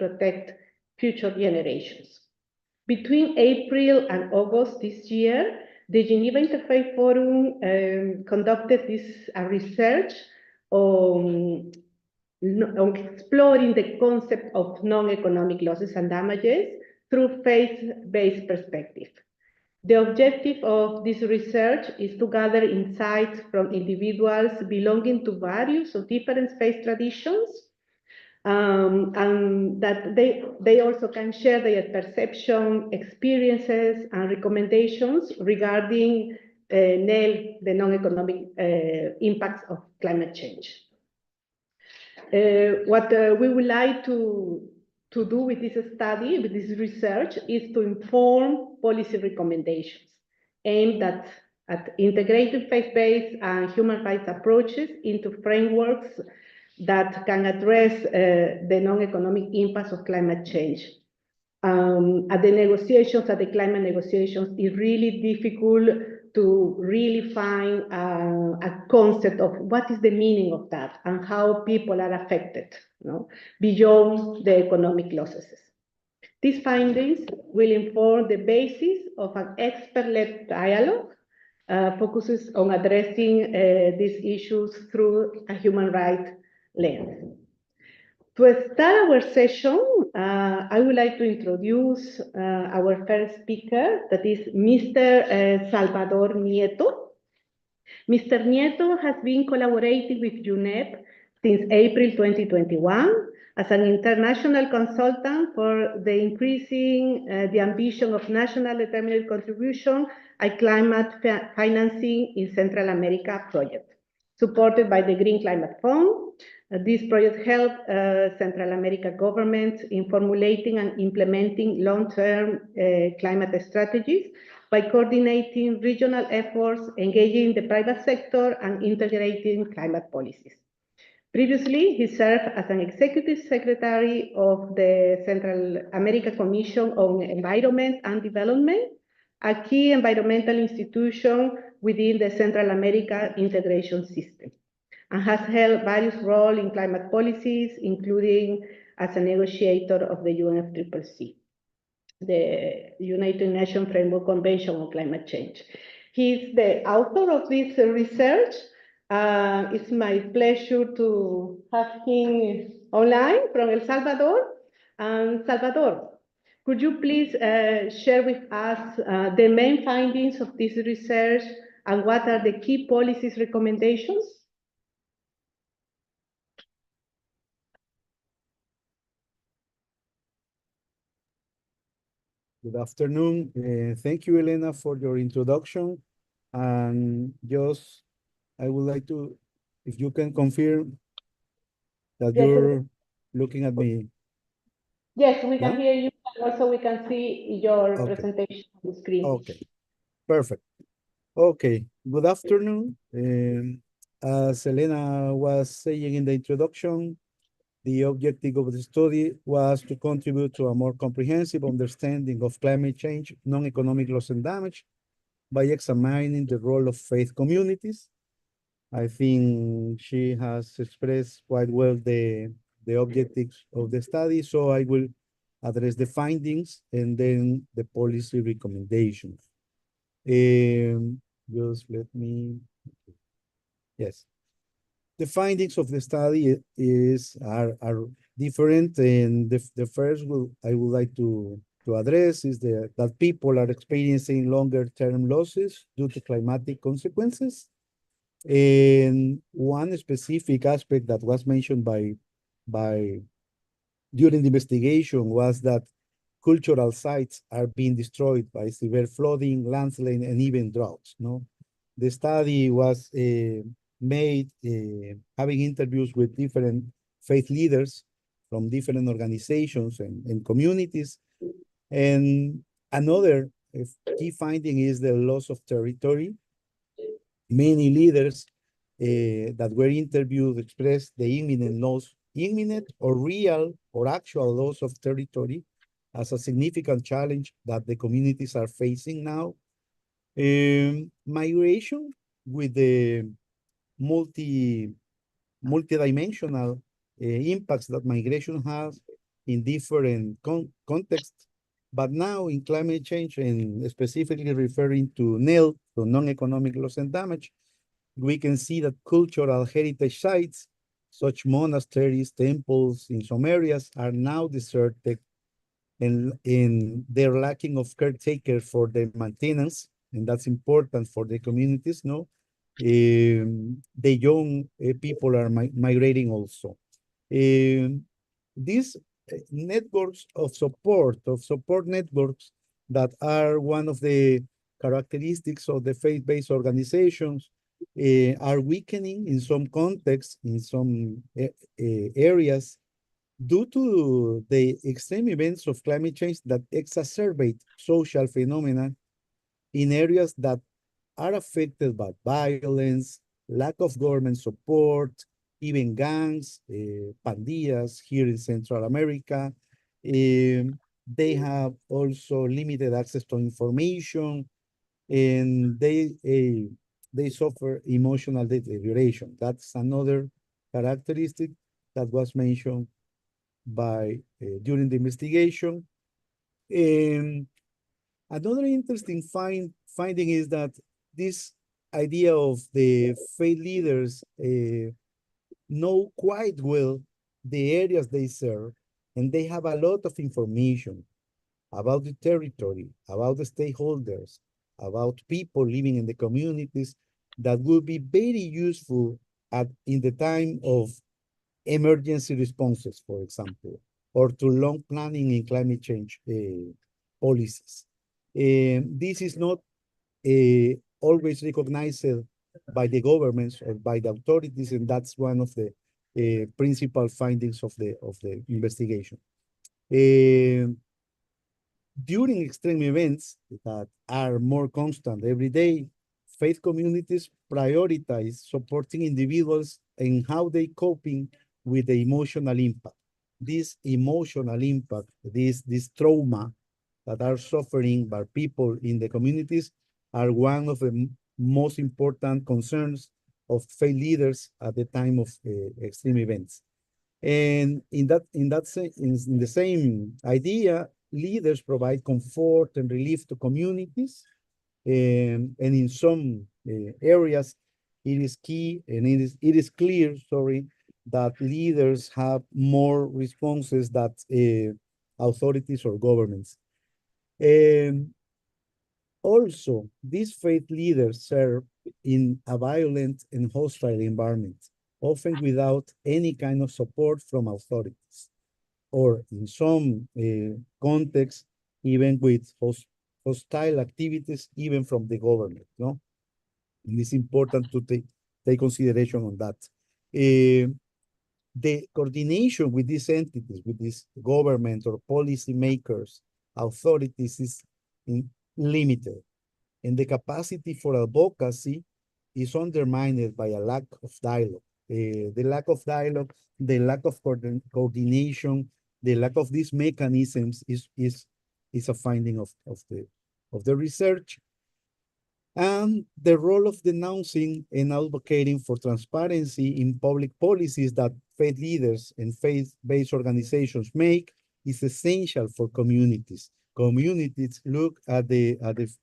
protect future generations. Between April and August this year, the Geneva Interfaith Forum conducted research on exploring the concept of non-economic losses and damages through faith-based perspective. The objective of this research is to gather insights from individuals belonging to various or different faith traditions, and that they also can share their perception, experiences, and recommendations regarding the non-economic impacts of climate change. What we would like to do with this study, with this research, is to inform policy recommendations aimed at integrating faith-based and human rights approaches into frameworks that can address the non-economic impacts of climate change. At the climate negotiations, it's really difficult to really find a concept of what is the meaning of that and how people are affected, beyond the economic losses. These findings will inform the basis of an expert-led dialogue focuses on addressing these issues through a human rights lens. To start our session, I would like to introduce our first speaker, that is Mr. Salvador Nieto. Mr. Nieto has been collaborating with UNEP since April 2021 as an international consultant for the increasing the ambition of national determined contribution and climate financing in Central America project, supported by the Green Climate Fund. This project helped Central America governments in formulating and implementing long-term climate strategies by coordinating regional efforts, engaging the private sector, and integrating climate policies. Previously, he served as an executive secretary of the Central America Commission on Environment and Development, a key environmental institution within the Central America integration system, and has held various roles in climate policies, including as a negotiator of the UNFCCC, the United Nations Framework Convention on Climate Change. He's the author of this research. It's my pleasure to have him online from El Salvador. Salvador, could you please share with us the main findings of this research and what are the key policies recommendations? Good afternoon. Thank you, Elena, for your introduction. And just, I would like to, if you can confirm that you're looking at me. Yes, we can hear you, and also we can see your presentation on the screen. Okay, perfect. Okay, good afternoon. As Elena was saying in the introduction, the objective of the study was to contribute to a more comprehensive understanding of climate change, non-economic loss and damage by examining the role of faith communities. I think she has expressed quite well the objectives of the study, so I will address the findings and then the policy recommendations. Just let me, yes. The findings of the study are different, and the first I would like to address is that people are experiencing longer-term losses due to climatic consequences. And one specific aspect that was mentioned by during the investigation was that cultural sites are being destroyed by severe flooding, landslide, and even droughts. The study was made having interviews with different faith leaders from different organizations and communities. And another key finding is the loss of territory. Many leaders that were interviewed expressed the imminent or real or actual loss of territory as a significant challenge that the communities are facing now. Migration with the multidimensional impacts that migration has in different contexts. But now in climate change, and specifically referring to NEL, to non-economic loss and damage, we can see that cultural heritage sites, such temples in some areas, are now deserted, and they're lacking of caretakers for their maintenance, and that's important for the communities, no? The young people are migrating also. These networks of support networks that are one of the characteristics of the faith-based organizations are weakening in some contexts, in some areas, due to the extreme events of climate change that exacerbate social phenomena in areas that are affected by violence, lack of government support, even gangs, pandillas here in Central America. They have also limited access to information, and they suffer emotional deterioration. That's another characteristic that was mentioned by during the investigation. Another interesting finding is that this idea of the faith leaders know quite well the areas they serve, and they have a lot of information about the territory, about the stakeholders, about people living in the communities that will be very useful in the time of emergency responses, for example, or to long planning in climate change policies. This is not always recognized by the governments or by the authorities, and that's one of the principal findings of the investigation. During extreme events that are more constant every day, faith communities prioritize supporting individuals and how they coping with the emotional impact. This emotional impact, this trauma that are suffering by people in the communities are one of the most important concerns of faith leaders at the time of extreme events. And in the same idea, leaders provide comfort and relief to communities, and in some areas, it is key and it is clear, sorry, that leaders have more responses that authorities or governments. Also, these faith leaders serve in a violent and hostile environment, often without any kind of support from authorities, or in some contexts, even with hostile activities, even from the government, no? And it's important to take consideration on that. The coordination with these entities, with these government or policy makers, authorities is limited, and the capacity for advocacy is undermined by a lack of dialogue. The lack of dialogue, the lack of coordination, the lack of these mechanisms is a finding of the research. And the role of denouncing and advocating for transparency in public policies that faith leaders and faith-based organizations make is essential for communities. Communities look at the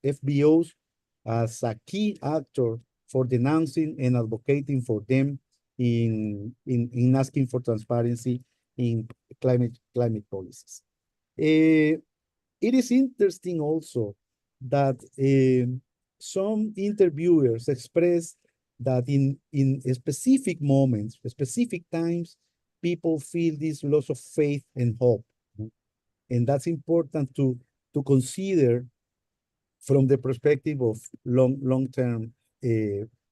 FBOs as a key actor for denouncing and advocating for them in asking for transparency in climate policies. It is interesting also that some interviewers express that in specific moments, specific times, people feel this loss of faith and hope. And that's important to consider from the perspective of long-term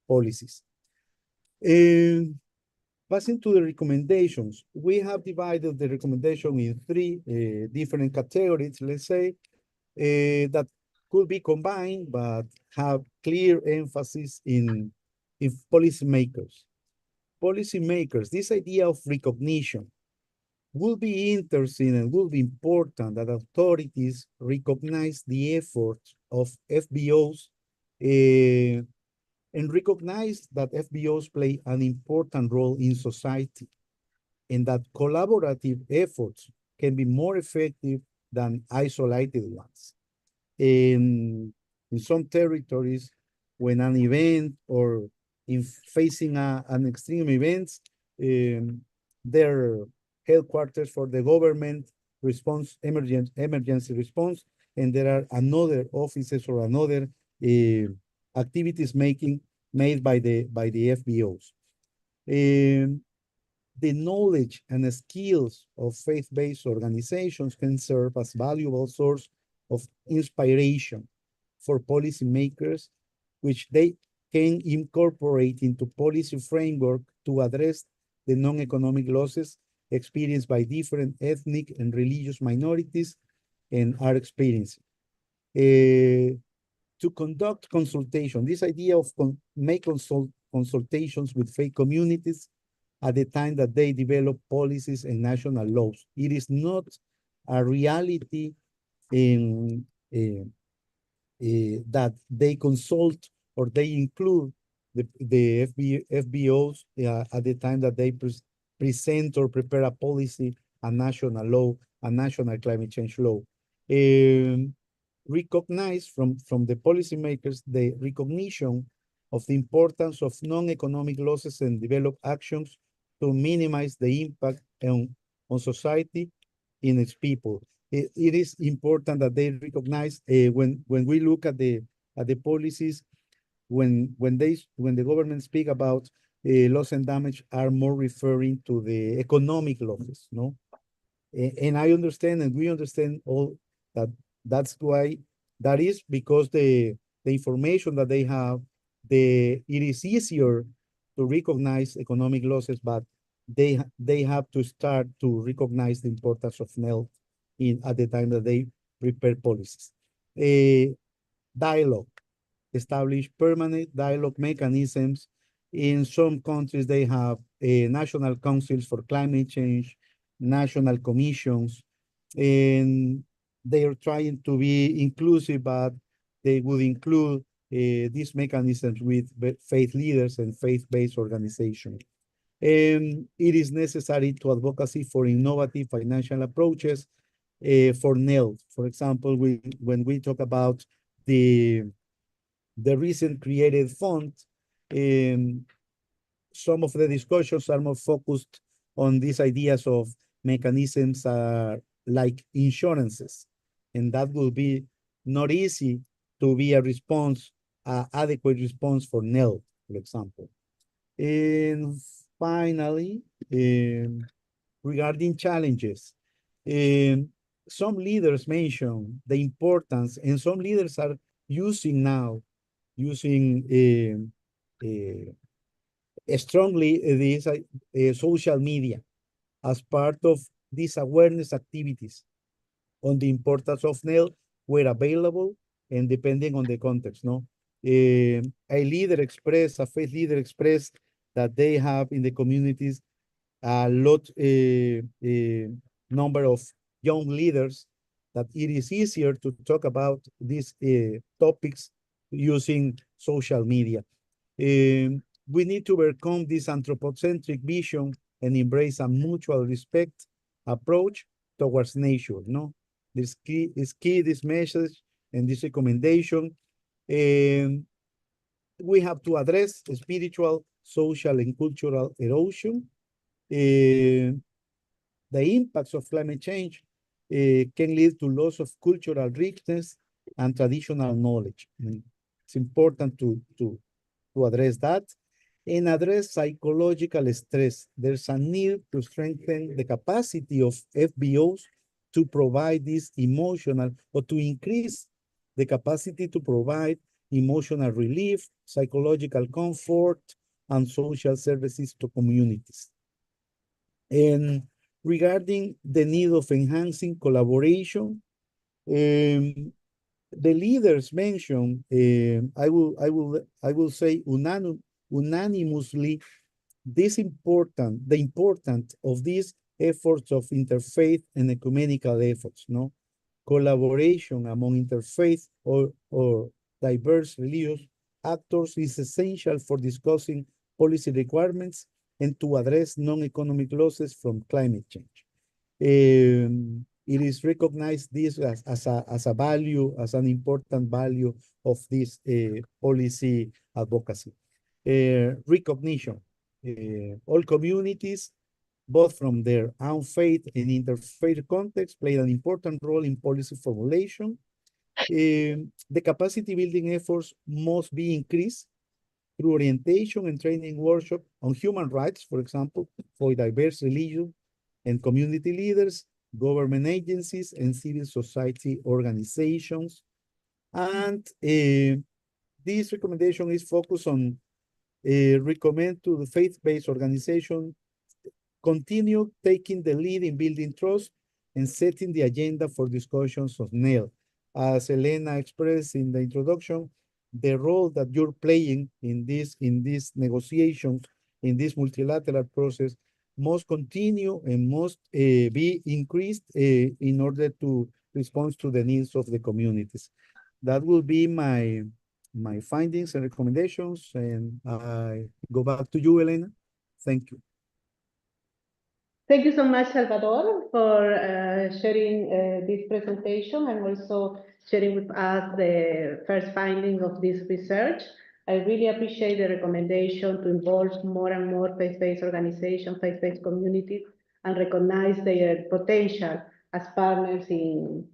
policies. Passing to the recommendations, we have divided the recommendation in three different categories, let's say, that could be combined, but have clear emphasis in policymakers. Policymakers, this idea of recognition will be interesting and will be important that authorities recognize the efforts of FBOs and recognize that FBOs play an important role in society, and that collaborative efforts can be more effective than isolated ones. In some territories, when an event or in facing an extreme event, their headquarters for the government response, emergency response, and there are another offices or another activities made by the FBOs. The knowledge and the skills of faith-based organizations can serve as valuable source of inspiration for policymakers, which they can incorporate into policy framework to address the non-economic losses experienced by different ethnic and religious minorities and are experiencing. To conduct consultation, this idea of consultations with faith communities at the time that they develop policies and national laws. It is not a reality in that they consult or they include the FBOs at the time that they present or prepare a policy, a national law, a national climate change law. Recognize from the policymakers the recognition of the importance of non-economic losses and develop actions to minimize the impact on society in its people. It is important that they recognize when we look at the policies, when the government speak about loss and damage are more referring to the economic losses, no? And I understand, and we understand all that. That's why that is because the information that they have, it is easier to recognize economic losses, but they have to start to recognize the importance of health at the time that they prepare policies. Dialogue, establish permanent dialogue mechanisms. In some countries, they have national councils for climate change, national commissions, and they are trying to be inclusive, but they would include these mechanisms with faith leaders and faith-based organizations. And it is necessary to advocacy for innovative financial approaches for NEL. For example, when we talk about the recent created fund, some of the discussions are more focused on these ideas of mechanisms like insurances, and that will be not easy to be a response, adequate response for NEL, for example. And finally, regarding challenges, some leaders mention the importance, and some leaders are using strongly this social media as part of these awareness activities on the importance of NEL where available and depending on the context, no? A faith leader expressed that they have in the communities a lot, number of young leaders, that it is easier to talk about these topics using social media. We need to overcome this anthropocentric vision and embrace a mutual respect approach towards nature, no? This message and this recommendation. We have to address spiritual, social, and cultural erosion. The impacts of climate change can lead to loss of cultural richness and traditional knowledge. It's important to address that and address psychological stress. There's a need to strengthen the capacity of FBOs to provide this emotional, or to increase the capacity to provide emotional relief, psychological comfort, and social services to communities. And regarding the need of enhancing collaboration, the leaders mentioned, I will say unanimously, the importance of these efforts of interfaith and ecumenical efforts, no? Collaboration among interfaith or diverse religious actors is essential for discussing policy requirements and to address non-economic losses from climate change. It is recognized this as a value, as an important value of this policy advocacy. Recognition. All communities, both from their own faith and interfaith context, play an important role in policy formulation. The capacity building efforts must be increased through orientation and training workshop on human rights, for example, for diverse religion and community leaders, government agencies, and civil society organizations. And this recommendation is focused on recommend to the faith-based organization continue taking the lead in building trust and setting the agenda for discussions of NEL. As Elena expressed in the introduction, the role that you're playing in this negotiations, in this multilateral process, must continue and must be increased in order to respond to the needs of the communities. That will be my findings and recommendations, and I go back to you, Elena. Thank you. Thank you so much, Salvador, for sharing this presentation and also sharing with us the first finding of this research. I really appreciate the recommendation to involve more and more faith-based organizations, faith-based communities, and recognize their potential as partners in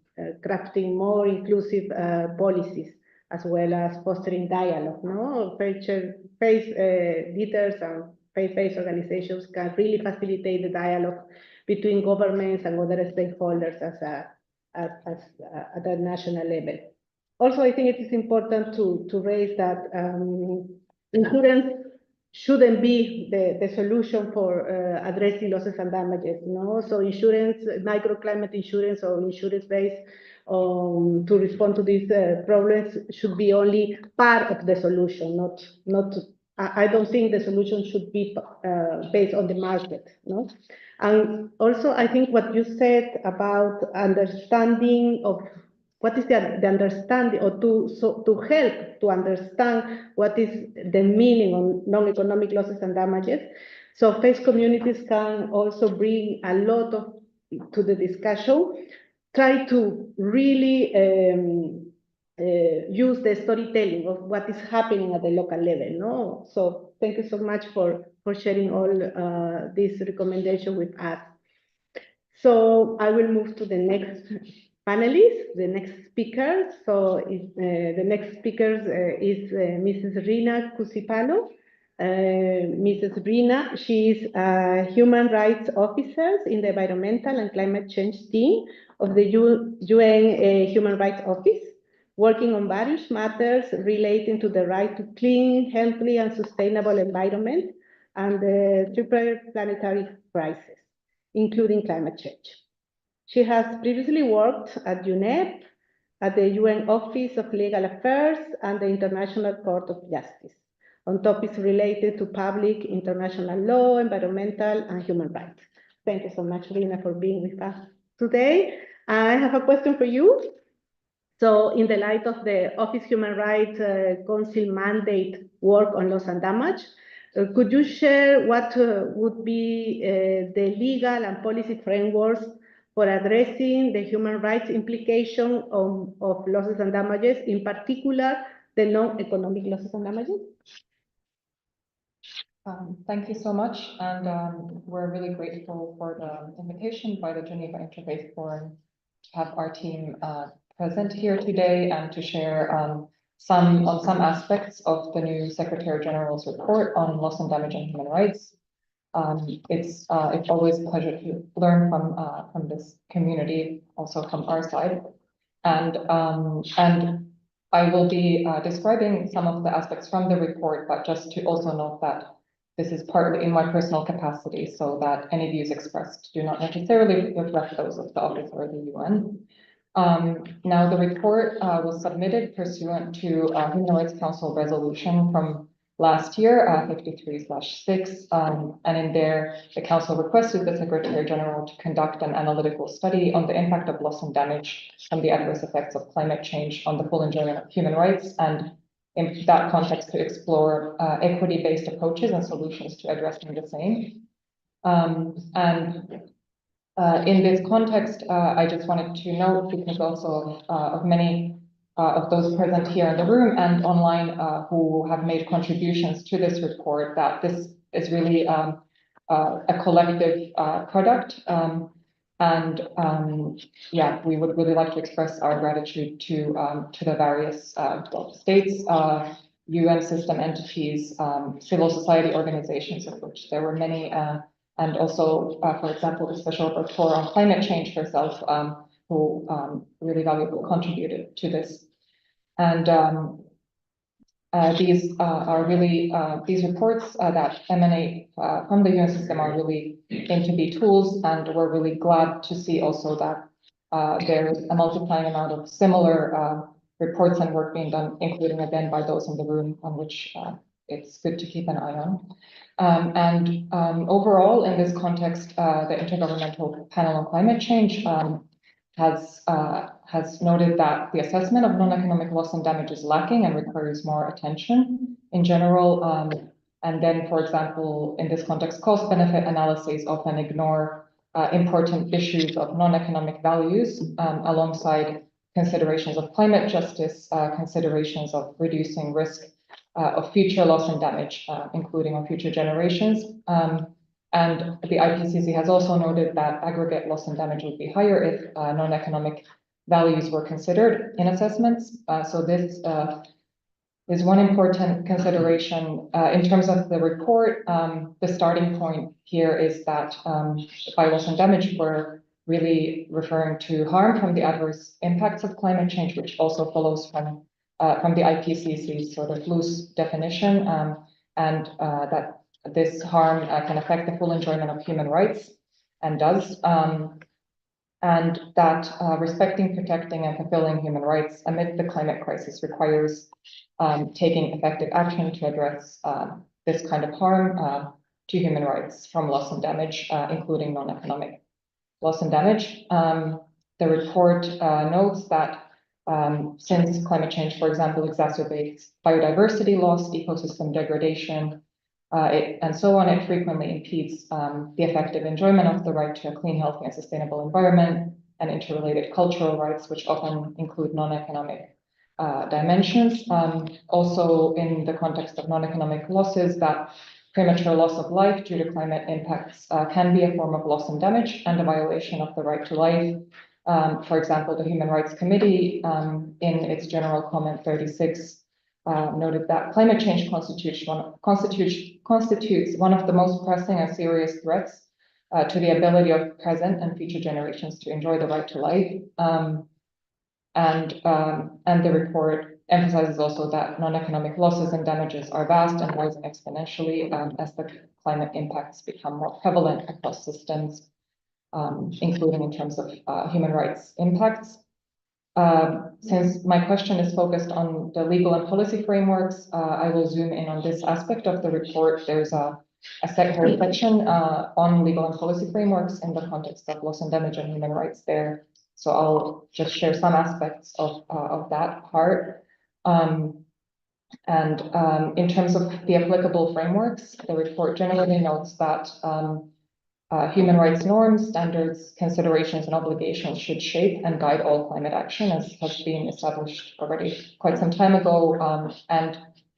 crafting more inclusive policies, as well as fostering dialogue. No, faith leaders and faith-based organizations can really facilitate the dialogue between governments and other stakeholders at a national level. Also, I think it is important to raise that insurance shouldn't be the solution for addressing losses and damages. No, so insurance, microclimate insurance or insurance-based to respond to these problems should be only part of the solution, not. I don't think the solution should be based on the market, no? And also, I think what you said about understanding of what is the understanding, or to help to understand what is the meaning of non-economic losses and damages. So faith communities can also bring a lot to the discussion, try to really use the storytelling of what is happening at the local level. No, so thank you so much for sharing all this recommendation with us. So I will move to the next panelist, the next speaker. So the next speaker is Mrs. Rina Kuusipalo. Mrs. Rina, she is a human rights officer in the environmental and climate change team of the UN Human Rights Office, working on various matters relating to the right to clean, healthy, and sustainable environment and the triple planetary crisis, including climate change. She has previously worked at UNEP, at the UN Office of Legal Affairs, and the International Court of Justice on topics related to public international law, environmental, and human rights. Thank you so much, Rina, for being with us today. I have a question for you. So in the light of the Office Human Rights Council mandate work on loss and damage, could you share what would be the legal and policy frameworks for addressing the human rights implication of losses and damages, in particular, the non-economic losses and damages? Thank you so much, and we're really grateful for the invitation by the Geneva Interfaith Forum to have our team present here today and to share some aspects of the new Secretary General's report on loss and damage and human rights. It's always a pleasure to learn from this community, also from our side, and I will be describing some of the aspects from the report, but just to also note that this is partly in my personal capacity, so that any views expressed do not necessarily reflect those of the Office or the UN. Now, the report was submitted pursuant to Human Rights Council resolution from last year, 53/6, and in there, the Council requested the Secretary General to conduct an analytical study on the impact of loss and damage from the adverse effects of climate change on the full enjoyment of human rights, and in that context, to explore equity-based approaches and solutions to addressing the same. And In this context, I just wanted to note, because also of many of those present here in the room and online who have made contributions to this report, that this is really a collective product. Yeah, we would really like to express our gratitude to the various states, UN system entities, civil society organizations, of which there were many, and also, for example, the Special Rapporteur on Climate Change herself, who really valuably contributed to this. And these are really, these reports that emanate from the UN system are really aimed to be tools, and we're really glad to see also that there's a multiplying amount of similar reports and work being done, including again by those in the room, on which it's good to keep an eye on. Overall, in this context, the Intergovernmental Panel on Climate Change has noted that the assessment of non-economic loss and damage is lacking and requires more attention in general. And then, for example, in this context, cost-benefit analyses often ignore important issues of non-economic values alongside considerations of climate justice, considerations of reducing risk of future loss and damage, including on future generations. And the IPCC has also noted that aggregate loss and damage would be higher if non-economic values were considered in assessments. So this is one important consideration. In terms of the report, the starting point here is that by loss and damage, we're really referring to harm from the adverse impacts of climate change, which also follows from the IPCC's sort of loose definition, and that this harm can affect the full enjoyment of human rights, and does, and that respecting, protecting, and fulfilling human rights amid the climate crisis requires taking effective action to address this kind of harm to human rights from loss and damage, including non-economic loss and damage. The report notes that since climate change, for example, exacerbates biodiversity loss, ecosystem degradation, and so on, it frequently impedes the effective enjoyment of the right to a clean, healthy, and sustainable environment, and interrelated cultural rights, which often include non-economic dimensions. Also, in the context of non-economic losses, that premature loss of life due to climate impacts can be a form of loss and damage and a violation of the right to life. For example, the Human Rights Committee, in its General Comment 36, noted that climate change constitutes one of the most pressing and serious threats to the ability of present and future generations to enjoy the right to life. And the report emphasizes also that non-economic losses and damages are vast and rising exponentially as the climate impacts become more prevalent across systems, including in terms of human rights impacts. Since my question is focused on the legal and policy frameworks, I will zoom in on this aspect of the report. There's a whole section on legal and policy frameworks in the context of loss and damage and human rights there. So I'll just share some aspects of that part. In terms of the applicable frameworks, the report generally notes that human rights norms, standards, considerations, and obligations should shape and guide all climate action, as has been established already quite some time ago.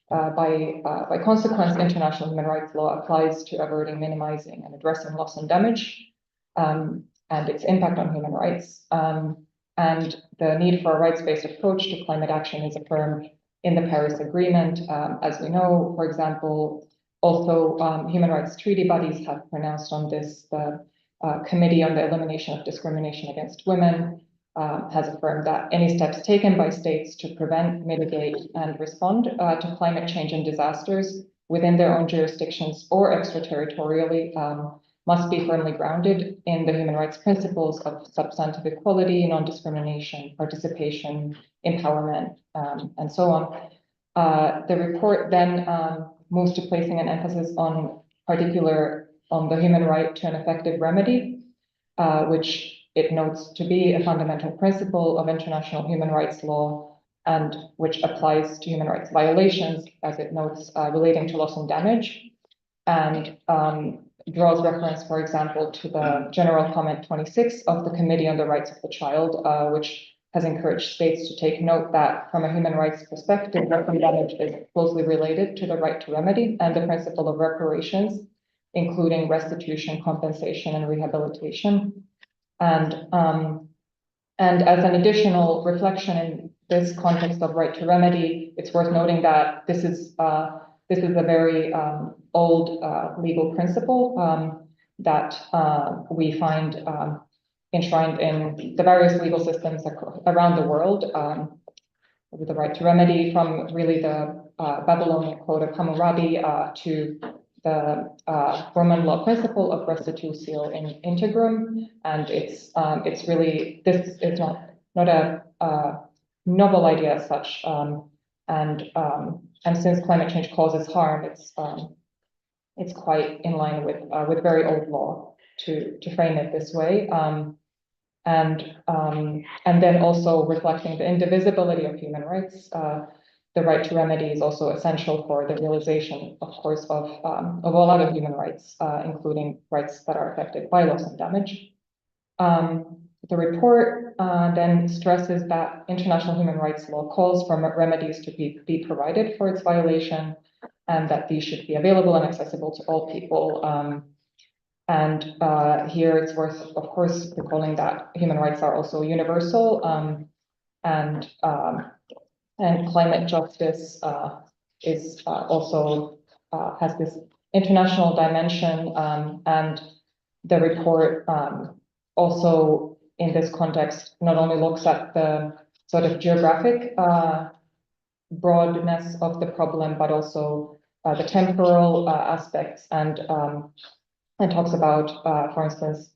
By consequence, international human rights law applies to averting, minimizing, and addressing loss and damage, and its impact on human rights. And the need for a rights-based approach to climate action is affirmed in the Paris Agreement. As we know, for example, also, human rights treaty bodies have pronounced on this. The Committee on the Elimination of Discrimination Against Women has affirmed that any steps taken by states to prevent, mitigate, and respond to climate change and disasters within their own jurisdictions or extraterritorially must be firmly grounded in the human rights principles of substantive equality, non-discrimination, participation, empowerment, and so on. The report then moves to placing an emphasis on the human right to an effective remedy, which it notes to be a fundamental principle of international human rights law, and which applies to human rights violations, as it notes, relating to loss and damage. And draws reference, for example, to the General Comment 26 of the Committee on the Rights of the Child, which has encouraged states to take note that from a human rights perspective, weapon damage is closely related to the right to remedy and the principle of reparations, including restitution, compensation, and rehabilitation. And as an additional reflection in this context of right to remedy, it's worth noting that this is a very old legal principle that we find enshrined in the various legal systems around the world, with the right to remedy, from really the Babylonian Code of Hammurabi to the Roman law principle of restitutio in integrum. And it's really, this is not a novel idea as such. And since climate change causes harm, it's quite in line with very old law to frame it this way. And then also reflecting the indivisibility of human rights. The right to remedy is also essential for the realization, of course, of all other human rights, including rights that are affected by loss and damage. The report then stresses that international human rights law calls for remedies to be provided for its violation, and that these should be available and accessible to all people. Here it's worth, of course, recalling that human rights are also universal, and climate justice is also has this international dimension, and the report also in this context not only looks at the sort of geographic broadness of the problem, but also the temporal aspects, and talks about, for instance,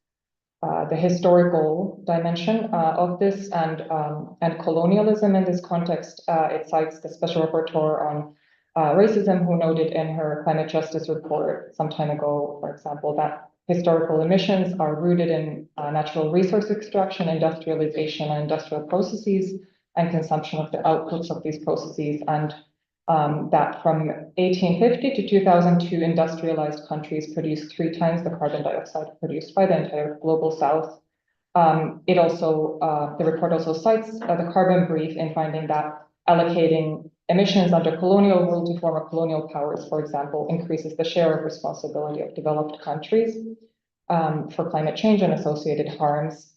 the historical dimension of this, and colonialism in this context. It cites the Special Rapporteur on racism, who noted in her climate justice report some time ago, for example, that historical emissions are rooted in natural resource extraction, industrialization, and industrial processes, and consumption of the outputs of these processes, and that from 1850 to 2002, industrialized countries produced 3 times the carbon dioxide produced by the entire global South. It also, the report also cites the carbon brief in finding that allocating emissions under colonial rule to former colonial powers, for example, increases the share of responsibility of developed countries for climate change and associated harms.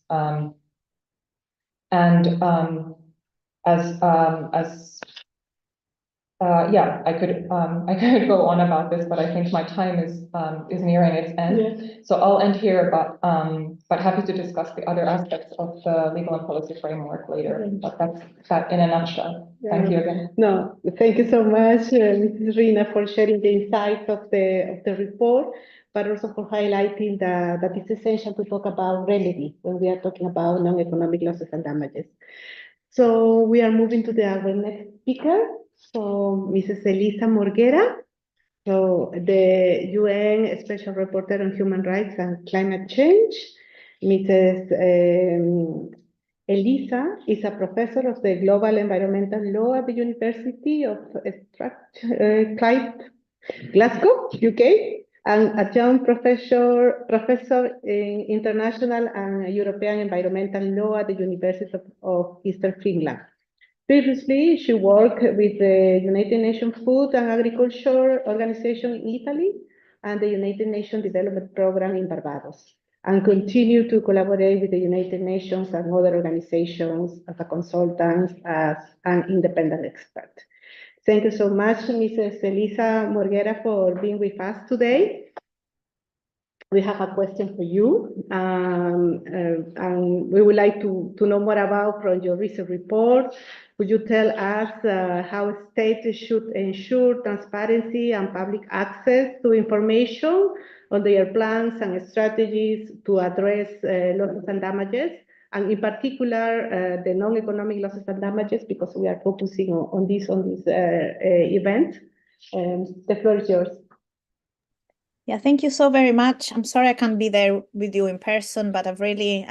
Yeah, I could go on about this, but I think my time is nearing its end. Yeah. So I'll end here, but happy to discuss the other aspects of the legal and policy framework later. But that's that in a nutshell. Yeah. Thank you again. No, thank you so much, Mrs. Rina, for sharing the insights of the report, but also for highlighting that it's essential to talk about remedy when we are talking about non-economic losses and damages. So we are moving to our next speaker. So Mrs. Elisa Morgera, so the UN Special Rapporteur on Human Rights and Climate Change. Mrs. Elisa is a professor of the Global Environmental Law at the University of Glasgow, UK, and adjunct professor in International and European Environmental Law at the University of Eastern Finland. Previously, she worked with the United Nations Food and Agriculture Organization in Italy and the United Nations Development Program in Barbados, and continued to collaborate with the United Nations and other organizations as a consultant, as an independent expert. Thank you so much, Mrs. Elisa Morgera, for being with us today. We have a question for you, and we would like to know more about from your recent report. Could you tell us how states should ensure transparency and public access to information on their plans and strategies to address losses and damages, and in particular the non-economic losses and damages, because we are focusing on this event. The floor is yours. Yeah, thank you so very much. I'm sorry I can't be there with you in person, but I've really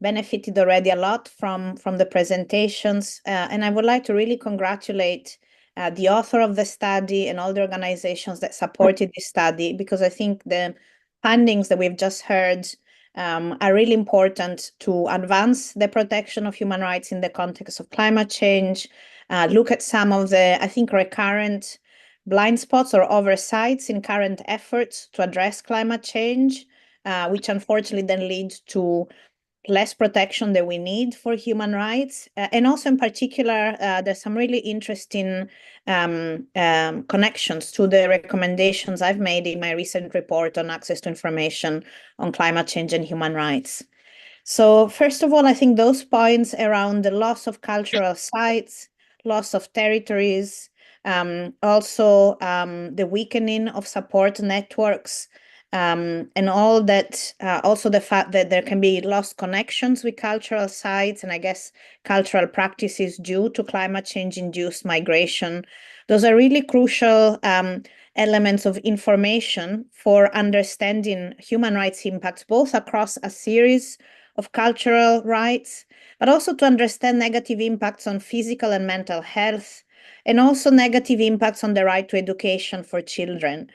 benefited already a lot from the presentations. And I would like to really congratulate the author of the study and all the organizations that supported this study, because I think the findings that we've just heard are really important to advance the protection of human rights in the context of climate change, look at some of the, I think, recurrent blind spots or oversights in current efforts to address climate change, which unfortunately then lead to less protection that we need for human rights. And also in particular, there's some really interesting connections to the recommendations I've made in my recent report on access to information on climate change and human rights. So first of all, I think those points around the loss of cultural sites, loss of territories, also the weakening of support networks, and all that, also the fact that there can be lost connections with cultural sites and I guess cultural practices due to climate change induced migration. Those are really crucial elements of information for understanding human rights impacts, both across a series of cultural rights, but also to understand negative impacts on physical and mental health, and also negative impacts on the right to education for children.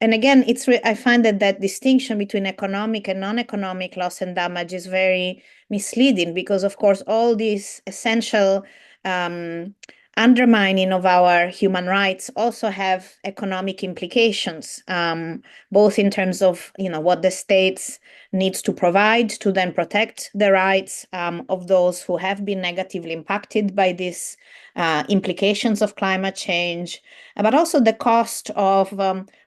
And again, I find that distinction between economic and non-economic loss and damage is very misleading because, of course, all these essential undermining of our human rights also have economic implications, both in terms of what the states needs to provide to then protect the rights of those who have been negatively impacted by these implications of climate change, but also the cost of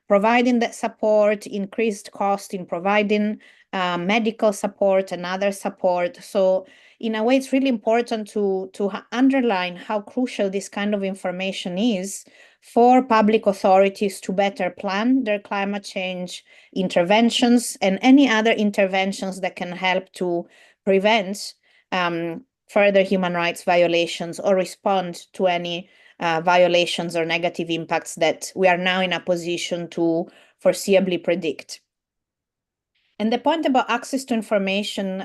providing that support, increased cost in providing medical support and other support. So in a way, it's really important to underline how crucial this kind of information is for public authorities to better plan their climate change interventions and any other interventions that can help to prevent further human rights violations or respond to any violations or negative impacts that we are now in a position to foreseeably predict. And the point about access to information,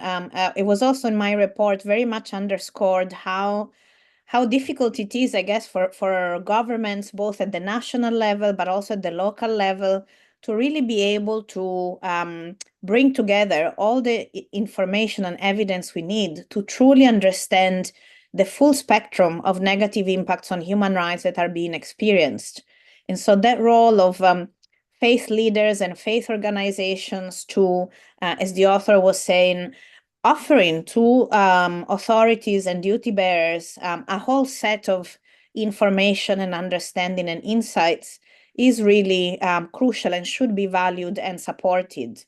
it was also in my report very much underscored how difficult it is, I guess, for governments, both at the national level, but also at the local level, to really be able to bring together all the information and evidence we need to truly understand the full spectrum of negative impacts on human rights that are being experienced. And so that role of faith leaders and faith organizations to, as the author was saying, offering to authorities and duty bearers a whole set of information and understanding and insights is really crucial and should be valued and supported.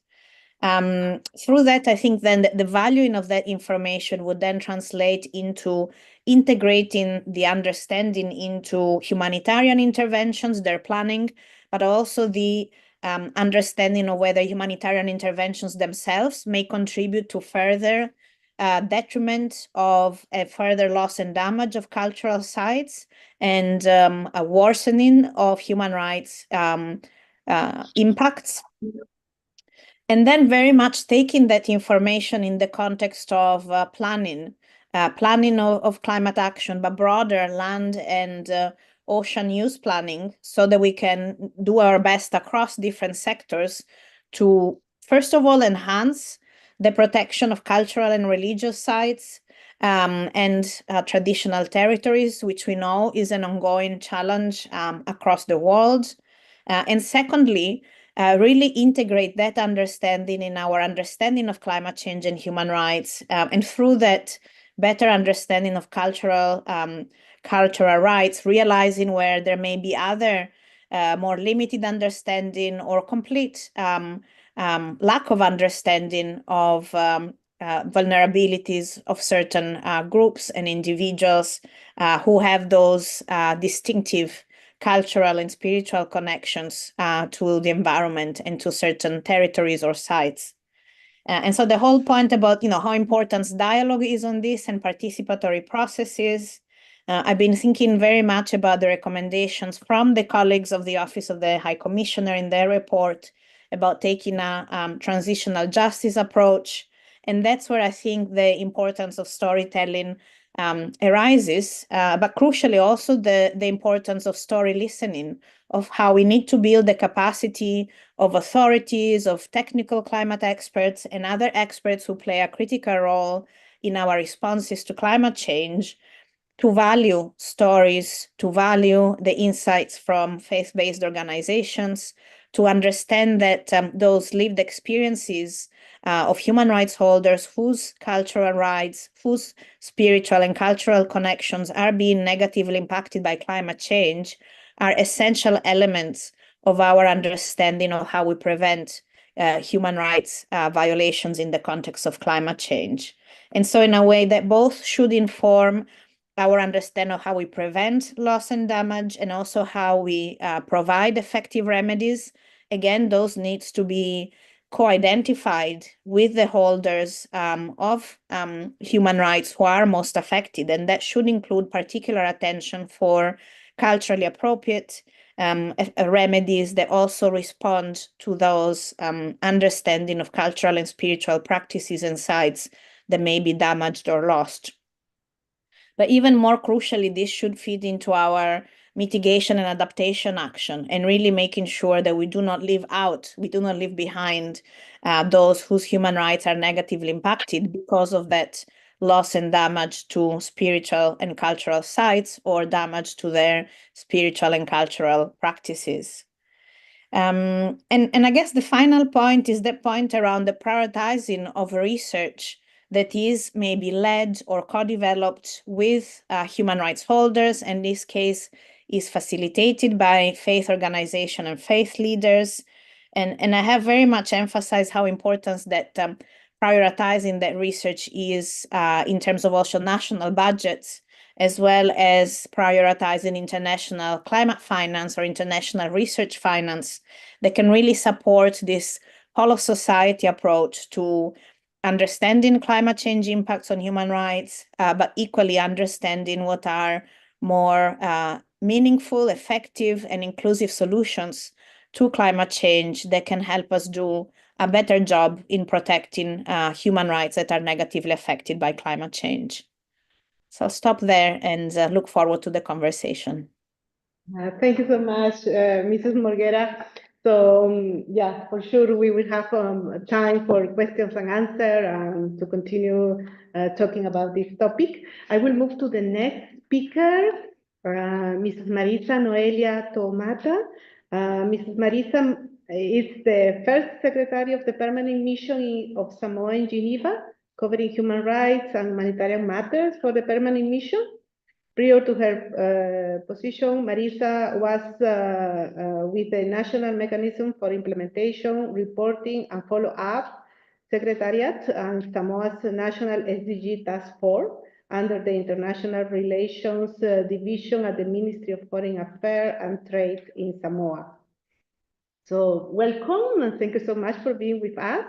Through that, I think then the valuing of that information would then translate into integrating the understanding into humanitarian interventions, their planning, but also the understanding of whether humanitarian interventions themselves may contribute to further detriment of a further loss and damage of cultural sites and a worsening of human rights impacts. And then very much taking that information in the context of planning of climate action, but broader land and ocean use planning, so that we can do our best across different sectors to, first of all, enhance the protection of cultural and religious sites and traditional territories, which we know is an ongoing challenge across the world. And secondly, really integrate that understanding in our understanding of climate change and human rights, and through that better understanding of cultural rights, realizing where there may be other more limited understanding or complete lack of understanding of vulnerabilities of certain groups and individuals who have those distinctive cultural and spiritual connections to the environment and to certain territories or sites. And so the whole point about how important dialogue is on this and participatory processes, I've been thinking very much about the recommendations from the colleagues of the Office of the High Commissioner in their report about taking a transitional justice approach And that's where I think the importance of storytelling arises, but crucially also the importance of story listening, of how we need to build the capacity of authorities, of technical climate experts and other experts who play a critical role in our responses to climate change, to value stories, to value the insights from faith-based organizations, to understand that those lived experiences of human rights holders whose cultural rights, whose spiritual and cultural connections are being negatively impacted by climate change are essential elements of our understanding of how we prevent human rights violations in the context of climate change. And so in a way that both should inform our understanding of how we prevent loss and damage, and also how we provide effective remedies. Again, those needs to be co-identified with the holders of human rights who are most affected, and that should include particular attention for culturally appropriate remedies that also respond to those understanding of cultural and spiritual practices and sites that may be damaged or lost. But even more crucially, this should feed into our mitigation and adaptation action, and really making sure that we do not leave behind those whose human rights are negatively impacted because of that loss and damage to spiritual and cultural sites, or damage to their spiritual and cultural practices. And I guess the final point is the point around the prioritizing of research that is maybe led or co-developed with human rights holders, and this case is facilitated by faith organization and faith leaders. And I have very much emphasized how important that prioritizing that research is in terms of also national budgets, as well as prioritizing international climate finance or international research finance that can really support this whole of society approach to understanding climate change impacts on human rights, but equally understanding what are more meaningful, effective, and inclusive solutions to climate change that can help us do a better job in protecting human rights that are negatively affected by climate change. So I'll stop there and look forward to the conversation. Thank you so much, Mrs. Morgera. So yeah, for sure we will have time for questions and answers and to continue talking about this topic. I will move to the next speaker, Mrs. Marissa Noelia Toomata. Mrs. Marissa is the first secretary of the permanent mission of Samoa in Geneva, covering human rights and humanitarian matters for the permanent mission. Prior to her position, Marissa was with the National Mechanism for Implementation, Reporting, and Follow-up Secretariat and Samoa's National SDG Task Force under the International Relations Division at the Ministry of Foreign Affairs and Trade in Samoa. So welcome, and thank you so much for being with us.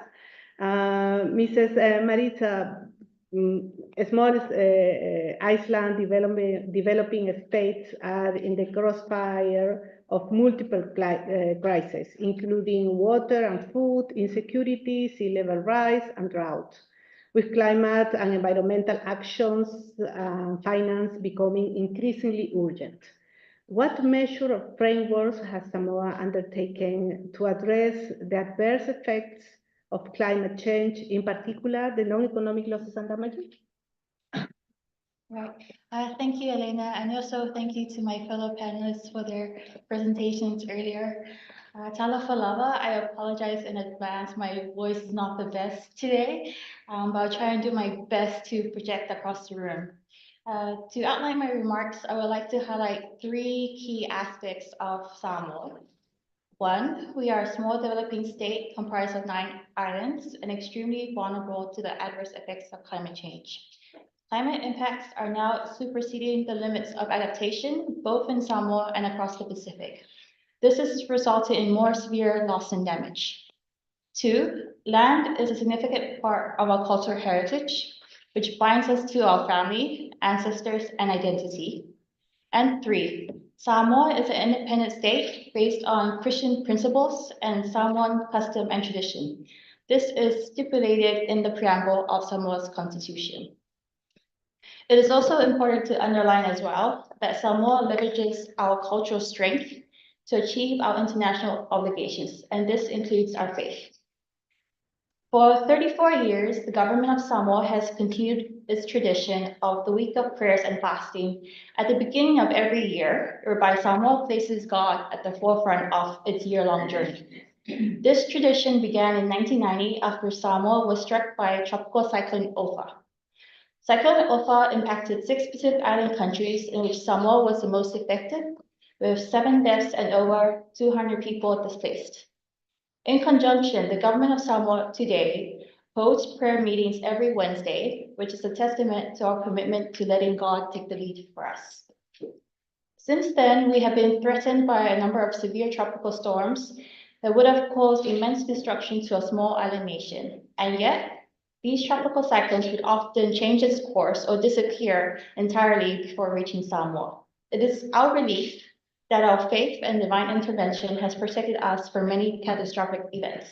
Mrs. Marissa, small island developing states are in the crossfire of multiple crises, including water and food insecurity, sea level rise, and drought, with climate and environmental actions and finance becoming increasingly urgent. What measure of frameworks has Samoa undertaken to address the adverse effects of climate change, in particular the non-economic losses and damages? Right. Thank you, Elena, and also thank you to my fellow panelists for their presentations earlier. Talofa lava, I apologize in advance. My voice is not the best today, but I'll try and do my best to project across the room. To outline my remarks, I would like to highlight 3 key aspects of Samoa. 1, we are a small developing state comprised of 9 islands and extremely vulnerable to the adverse effects of climate change. Climate impacts are now superseding the limits of adaptation, both in Samoa and across the Pacific. This has resulted in more severe loss and damage. 2, land is a significant part of our cultural heritage, which binds us to our family, ancestors, and identity. And 3, Samoa is an independent state based on Christian principles and Samoan custom and tradition. This is stipulated in the preamble of Samoa's constitution. It is also important to underline as well that Samoa leverages our cultural strength to achieve our international obligations, and this includes our faith. For 34 years, the government of Samoa has continued its tradition of the week of prayers and fasting at the beginning of every year, whereby Samoa places God at the forefront of its year-long journey. This tradition began in 1990 after Samoa was struck by Tropical Cyclone Ofa. Cyclone Ofa impacted 6 Pacific Island countries, in which Samoa was the most affected, with 7 deaths and over 200 people displaced. In conjunction, the government of Samoa today holds prayer meetings every Wednesday, which is a testament to our commitment to letting God take the lead for us. Since then, we have been threatened by a number of severe tropical storms that would have caused immense destruction to a small island nation. And yet, these tropical cyclones would often change its course or disappear entirely before reaching Samoa. It is our belief that our faith and divine intervention has protected us from many catastrophic events.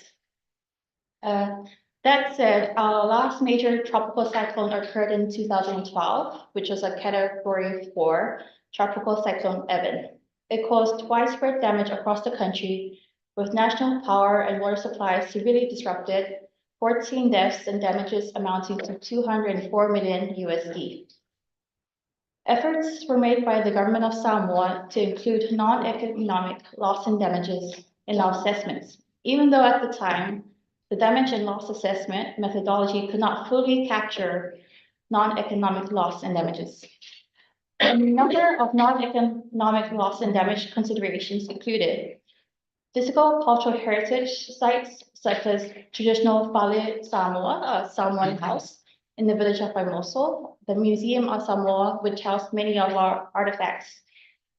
That said, our last major tropical cyclone occurred in 2012, which was a Category 4 Tropical Cyclone Evan. It caused widespread damage across the country, with national power and water supplies severely disrupted, 14 deaths and damages amounting to $204 million USD. Efforts were made by the government of Samoa to include non-economic loss and damages in our assessments, even though at the time, the damage and loss assessment methodology could not fully capture non-economic loss and damages. A number of non-economic loss and damage considerations included physical cultural heritage sites, such as traditional Fale Samoa, a Samoan house in the village of Faimoso, the Museum of Samoa, which housed many of our artifacts,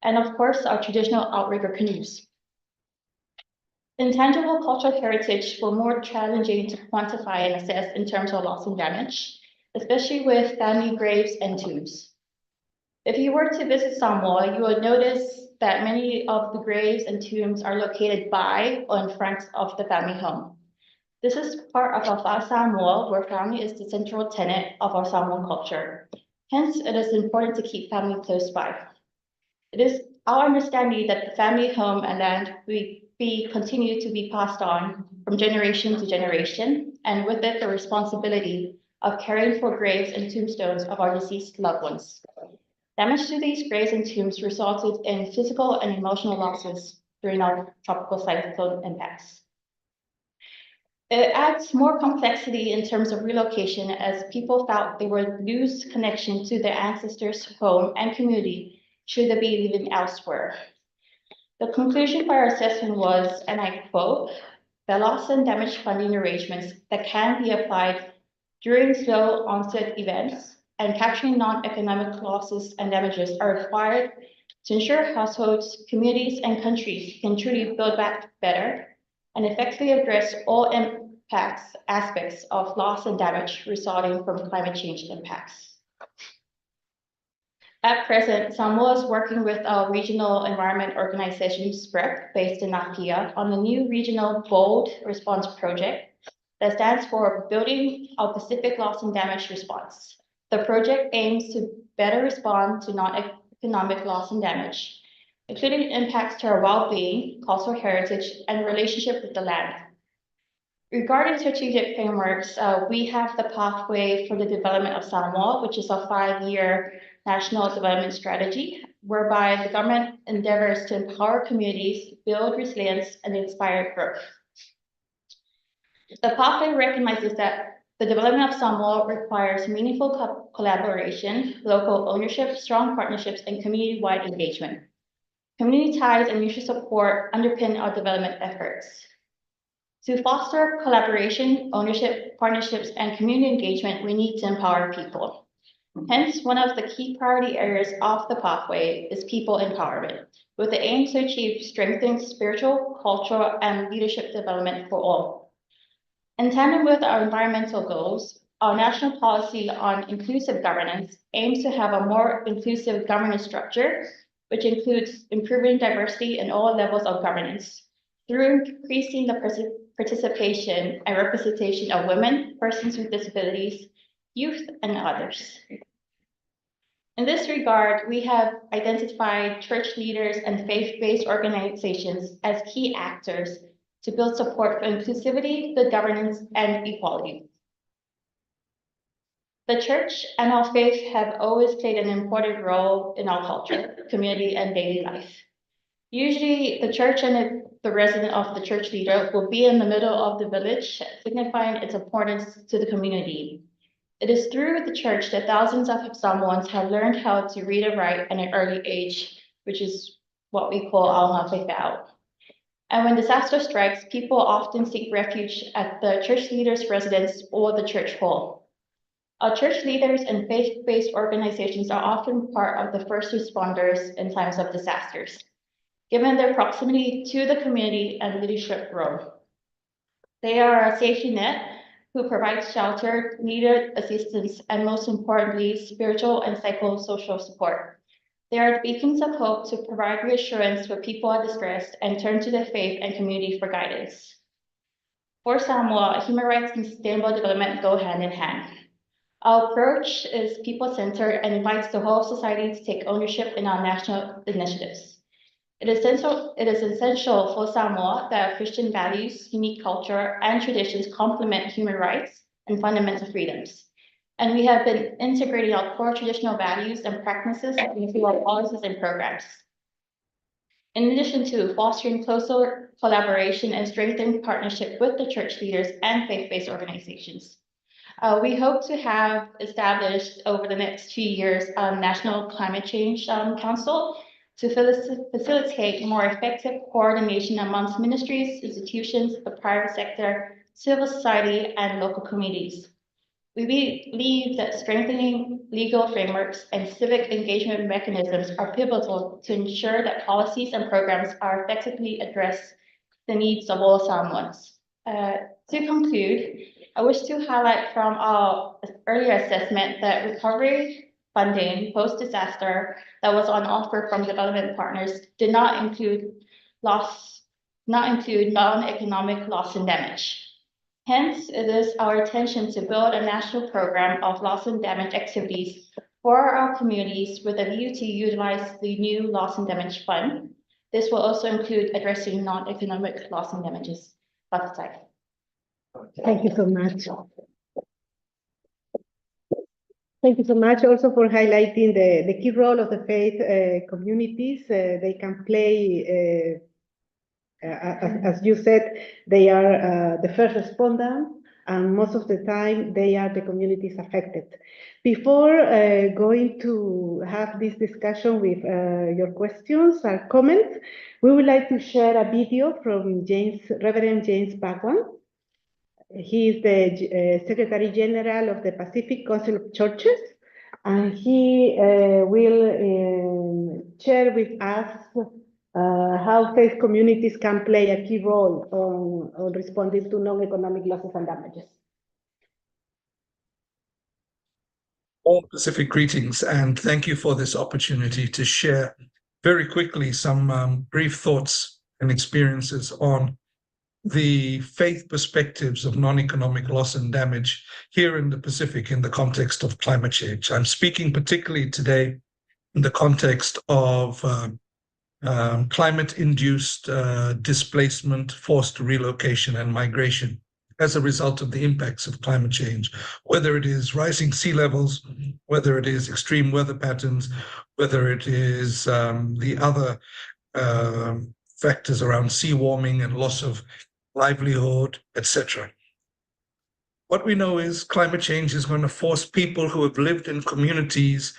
and of course, our traditional outrigger canoes. Intangible cultural heritage were more challenging to quantify and assess in terms of loss and damage, especially with family graves and tombs. If you were to visit Samoa, you would notice that many of the graves and tombs are located by or in front of the family home. This is part of our Samoa, where family is the central tenet of our Samoan culture. Hence, it is important to keep family close by. It is our understanding that the family home and land will continue to be passed on from generation to generation, and with it the responsibility of caring for graves and tombstones of our deceased loved ones. Damage to these graves and tombs resulted in physical and emotional losses during our tropical cyclone impacts. It adds more complexity in terms of relocation, as people felt they would lose connection to their ancestors' home and community should they be living elsewhere. The conclusion by our assessment was, and I quote, "The loss and damage funding arrangements that can be applied during slow onset events and capturing non-economic losses and damages are required to ensure households, communities, and countries can truly build back better and effectively address all aspects of loss and damage resulting from climate change impacts." At present, Samoa is working with our regional environment organization, SPREP, based in Apia, on the new regional BOLD response project that stands for Building Our Pacific Loss and Damage Response. The project aims to better respond to non-economic loss and damage, including impacts to our well-being, cultural heritage, and relationship with the land. Regarding strategic frameworks, we have the pathway for the development of Samoa, which is a 5-year national development strategy, whereby the government endeavors to empower communities, build resilience, and inspire growth. The pathway recognizes that the development of Samoa requires meaningful collaboration, local ownership, strong partnerships, and community-wide engagement. Community ties and mutual support underpin our development efforts. To foster collaboration, ownership, partnerships, and community engagement, we need to empower people. Hence, one of the key priority areas of the pathway is people empowerment, with the aim to achieve strengthened spiritual, cultural, and leadership development for all. In tandem with our environmental goals, our national policy on inclusive governance aims to have a more inclusive governance structure, which includes improving diversity in all levels of governance, through increasing the participation, and representation of women, persons with disabilities, youth, and others. In this regard, we have identified church leaders and faith-based organizations as key actors to build support for inclusivity, good governance, and equality. The church and our faith have always played an important role in our culture, community, and daily life. Usually, the church and the resident of the church leader will be in the middle of the village, signifying its importance to the community. It is through the church that thousands of Samoans have learned how to read and write at an early age, which is what we call alma fefau. And when disaster strikes, people often seek refuge at the church leader's residence or the church hall. Our church leaders and faith-based organizations are often part of the first responders in times of disasters, given their proximity to the community and leadership role. They are a safety net who provides shelter, needed assistance, and most importantly, spiritual and psychosocial support. They are beacons of hope to provide reassurance when people are distressed and turn to their faith and community for guidance. For Samoa, human rights and sustainable development go hand in hand. Our approach is people-centered and invites the whole society to take ownership in our national initiatives. It is essential for Samoa that Christian values, unique culture, and traditions complement human rights and fundamental freedoms. And we have been integrating our core traditional values and practices into our policies and programs. In addition to fostering closer collaboration and strengthening partnership with the church leaders and faith-based organizations. We hope to have established over the next 2 years a National Climate Change Council to facilitate more effective coordination amongst ministries, institutions, the private sector, civil society, and local communities. We believe that strengthening legal frameworks and civic engagement mechanisms are pivotal to ensure that policies and programs are effectively address the needs of all Samoans. To conclude, I wish to highlight from our earlier assessment that recovery funding post-disaster that was on offer from development partners did not include non-economic loss and damage. Hence, it is our intention to build a national program of loss and damage activities for our communities with a view to utilize the new loss and damage fund. This will also include addressing non-economic loss and damages. Thank you so much. Thank you so much also for highlighting the key role of the faith communities. They can play, as you said, they are the first responders, and most of the time they are the communities affected. Before going to have this discussion with your questions or comments, we would like to share a video from Reverend James Bhagwan. He is the Secretary General of the Pacific Council of Churches, and he will share with us how faith communities can play a key role on responding to non-economic losses and damages. All Pacific greetings, and thank you for this opportunity to share very quickly some brief thoughts and experiences on the faith perspectives of non-economic loss and damage here in the Pacific in the context of climate change. I'm speaking particularly today in the context of climate-induced displacement, forced relocation, and migration as a result of the impacts of climate change, whether it is rising sea levels, whether it is extreme weather patterns, whether it is the other factors around sea warming and loss of livelihood, etc. What we know is climate change is going to force people who have lived in communities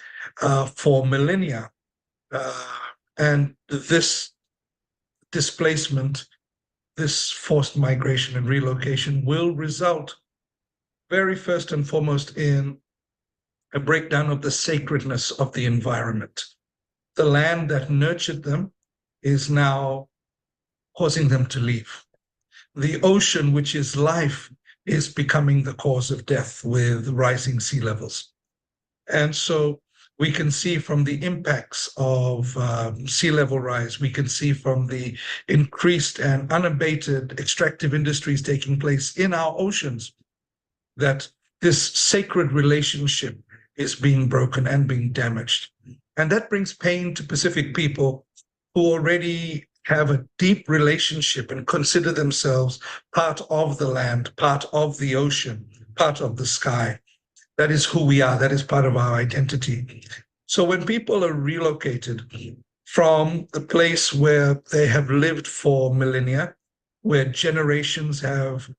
for millennia, and this displacement, this forced migration and relocation will result very first and foremost in a breakdown of the sacredness of the environment. The land that nurtured them is now causing them to leave. The ocean, which is life, is becoming the cause of death with rising sea levels. And so We can see from the impacts of sea level rise. We can see from the increased and unabated extractive industries taking place in our oceans that this sacred relationship is being broken and being damaged. And that brings pain to Pacific people who already have a deep relationship and consider themselves part of the land, part of the ocean, part of the sky. That is who we are. That is part of our identity. So when people are relocated from the place where they have lived for millennia, where generations have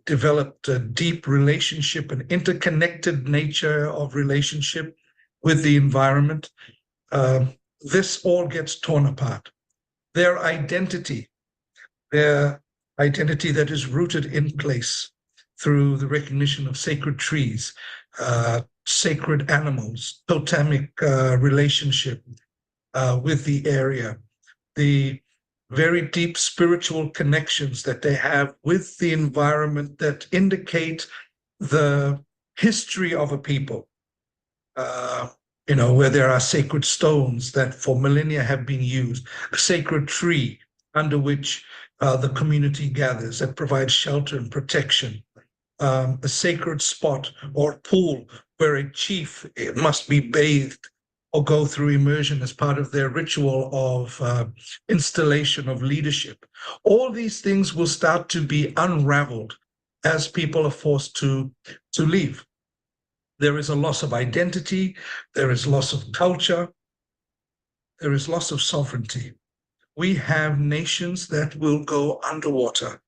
developed a deep relationship, an interconnected nature of relationship with the environment, this all gets torn apart. Their identity that is rooted in place through the recognition of sacred trees, sacred animals, totemic relationship with the area, the very deep spiritual connections that they have with the environment that indicate the history of a people. Where there are sacred stones that for millennia have been used, a sacred tree under which the community gathers that provides shelter and protection, a sacred spot or pool where a chief must be bathed or go through immersion as part of their ritual of installation of leadership. All these things will start to be unraveled as people are forced to leave. There is a loss of identity, there is loss of culture, there is loss of sovereignty. We have nations that will go underwater.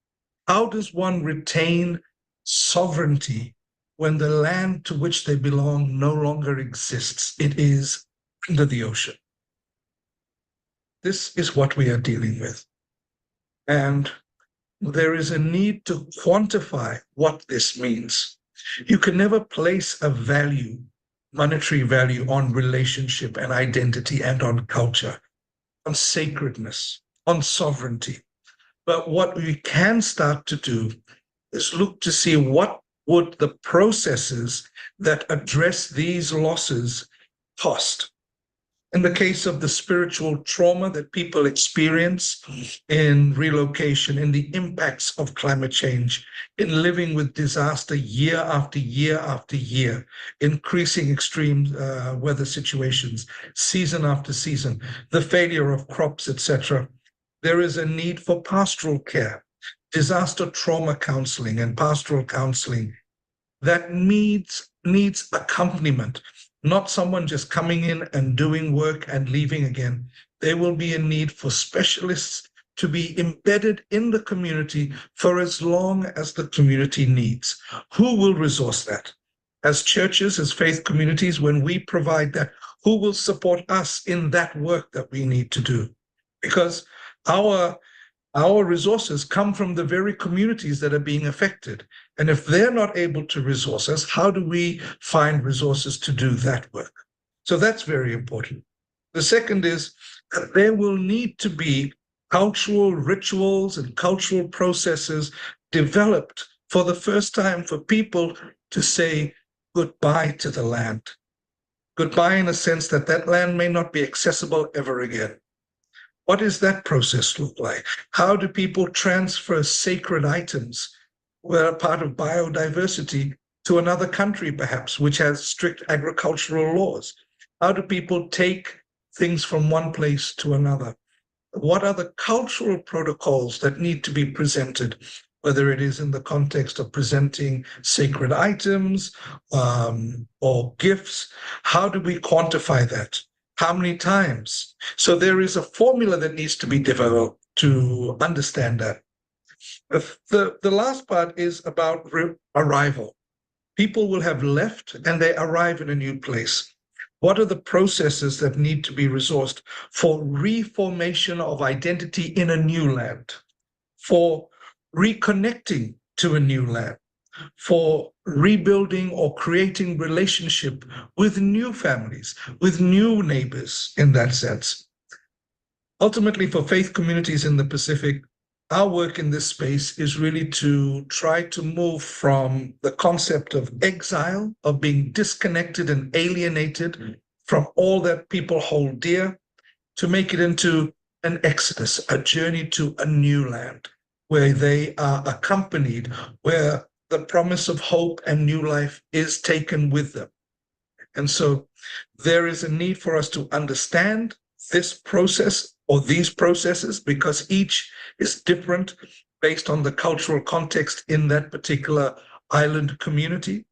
How does one retain sovereignty when the land to which they belong no longer exists? It is under the ocean. This is what we are dealing with. And there is a need to quantify what this means. You can never place a value, monetary value, on relationship and identity and on culture, on sacredness, on sovereignty. But what we can start to do is look to see what would the processes that address these losses cost. In the case of the spiritual trauma that people experience in relocation, in the impacts of climate change, in living with disaster year after year after year, increasing extreme weather situations, season after season, the failure of crops, etc., there is a need for pastoral care, disaster trauma counseling and pastoral counseling that needs accompaniment. Not someone just coming in and doing work and leaving again. There will be a need for specialists to be embedded in the community for as long as the community needs. Who will resource that? As churches, as faith communities, when we provide that, who will support us in that work that we need to do? Because our resources come from the very communities that are being affected. And if they're not able to resource us, how do we find resources to do that work? So that's very important. The second is that there will need to be cultural rituals and cultural processes developed for the first time for people to say goodbye to the land. Goodbye in a sense that that land may not be accessible ever again. What does that process look like? How do people transfer sacred items that are part of biodiversity to another country, perhaps, which has strict agricultural laws? How do people take things from one place to another? What are the cultural protocols that need to be presented, whether it is in the context of presenting sacred items or gifts? How do we quantify that? How many times? So there is a formula that needs to be developed to understand that. The last part is about arrival. People will have left and they arrive in a new place. What are the processes that need to be resourced for reformation of identity in a new land, for reconnecting to a new land, for rebuilding or creating relationship with new families, with new neighbors in that sense? Ultimately, for faith communities in the Pacific, our work in this space is really to try to move from the concept of exile, of being disconnected and alienated from all that people hold dear, to make it into an exodus, a journey to a new land where they are accompanied, where the promise of hope and new life is taken with them. And so there is a need for us to understand this process or these processes, because each is different based on the cultural context in that particular island community.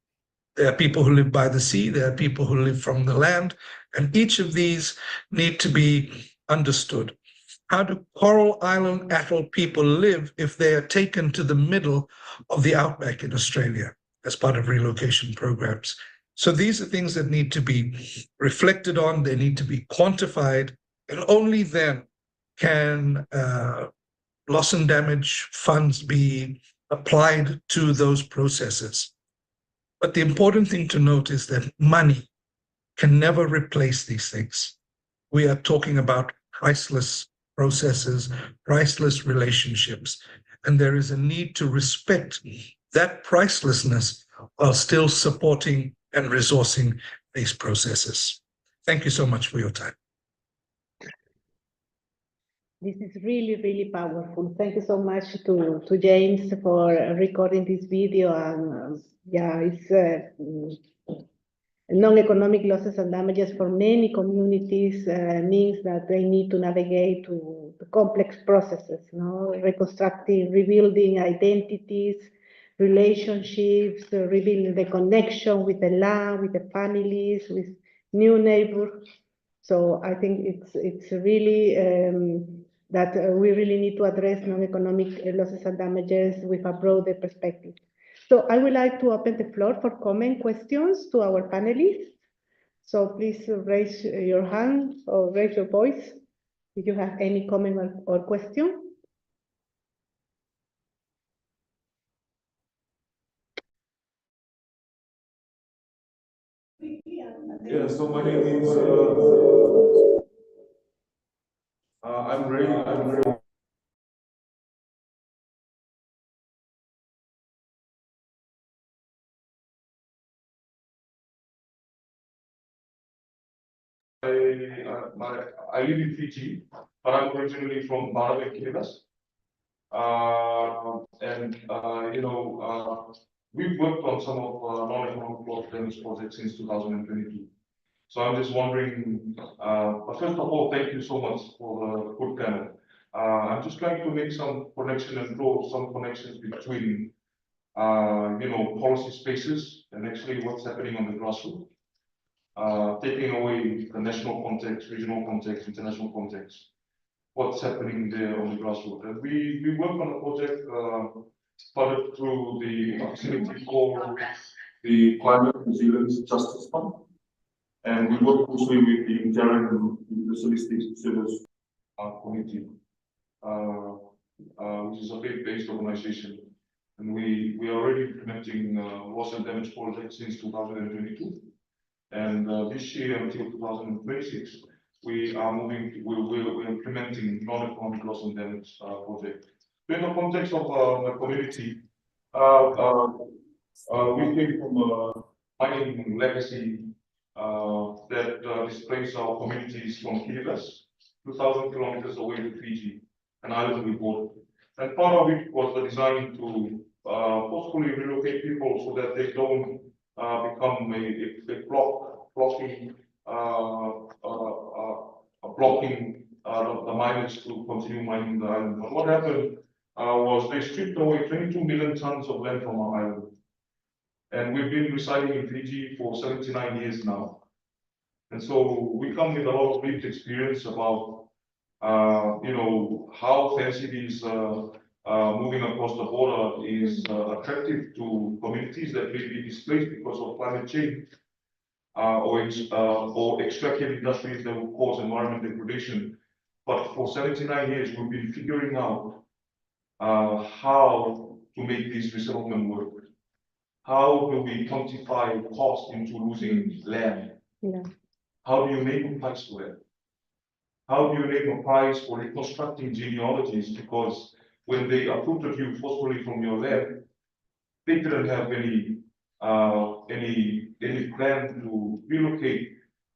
There are people who live by the sea, there are people who live from the land, and each of these need to be understood. How do Coral Island Atoll people live if they are taken to the middle of the outback in Australia as part of relocation programs? So these are things that need to be reflected on, they need to be quantified, and only then can loss and damage funds be applied to those processes. But the important thing to note is that money can never replace these things. We are talking about priceless processes, priceless relationships, and there is a need to respect that pricelessness while still supporting and resourcing these processes. Thank you so much for your time. This is really, really powerful. Thank you so much to James for recording this video. And yeah, it's non-economic losses and damages for many communities means that they need to navigate to the complex processes, reconstructing, rebuilding identities, relationships, rebuilding the connection with the land, with the families, with new neighbors. So I think it's really that we really need to address non-economic losses and damages with a broader perspective. So I would like to open the floor for comment questions to our panelists. So please raise your hand or raise your voice if you have any comment or question. Yeah, so my name is I'm very I live in Fiji, but I'm originally from Marawi, Kiribati. We've worked on some of non-economic loss damage projects since 2022. So I'm just wondering, but first of all, thank you so much for the good panel. I'm just trying to make some connection and draw some connections between, policy spaces and actually what's happening on the grassroots. Taking away the national context, regional context, international context, what's happening there on the grassroots. And we work on a project started through the facility called the Climate Resilience Justice Fund. And we work closely with the Interior Universalistic Service Committee, which is a faith-based organization. And we are already implementing loss and damage projects since 2022. And this year until 2026, we are we're implementing non-economic loss and damage project. So in the context of the community, we came from a mining legacy that displaces our communities from Kiribati, 2,000 kilometers away to Fiji, an island we bought. And part of it was the design to forcefully relocate people so that they don't become blocking the miners to continue mining the island. But what happened was they stripped away 22 million tons of land from our island. And we've been residing in Fiji for 79 years now. And so we come with a lot of lived experience about, how fancy these moving across the border is attractive to communities that may be displaced because of climate change or extractive industries that will cause environment degradation. But for 79 years, we've been figuring out how to make this resettlement work. How do we quantify cost into losing land? Yeah. How do you make a price for it? How do you make a price for reconstructing genealogies? Because when they uprooted you forcefully from your land, they didn't have any plan to relocate,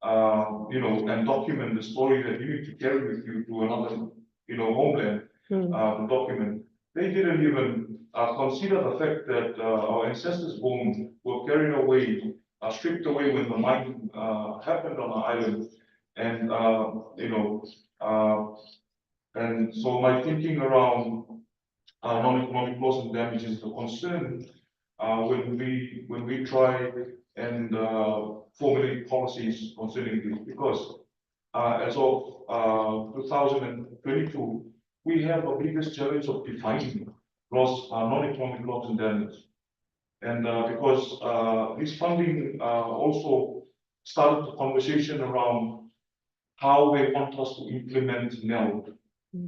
and document the story that you need to carry with you to another, homeland, to document. They didn't even consider the fact that our ancestors' bones were carried away, stripped away when the mining happened on the island, and and so my thinking around non-economic loss and damage is the concern when we try and formulate policies concerning this, because as of 2022, we have the biggest challenge of defining loss, non-economic loss and damage. And because this funding also started the conversation around how they want us to implement NELD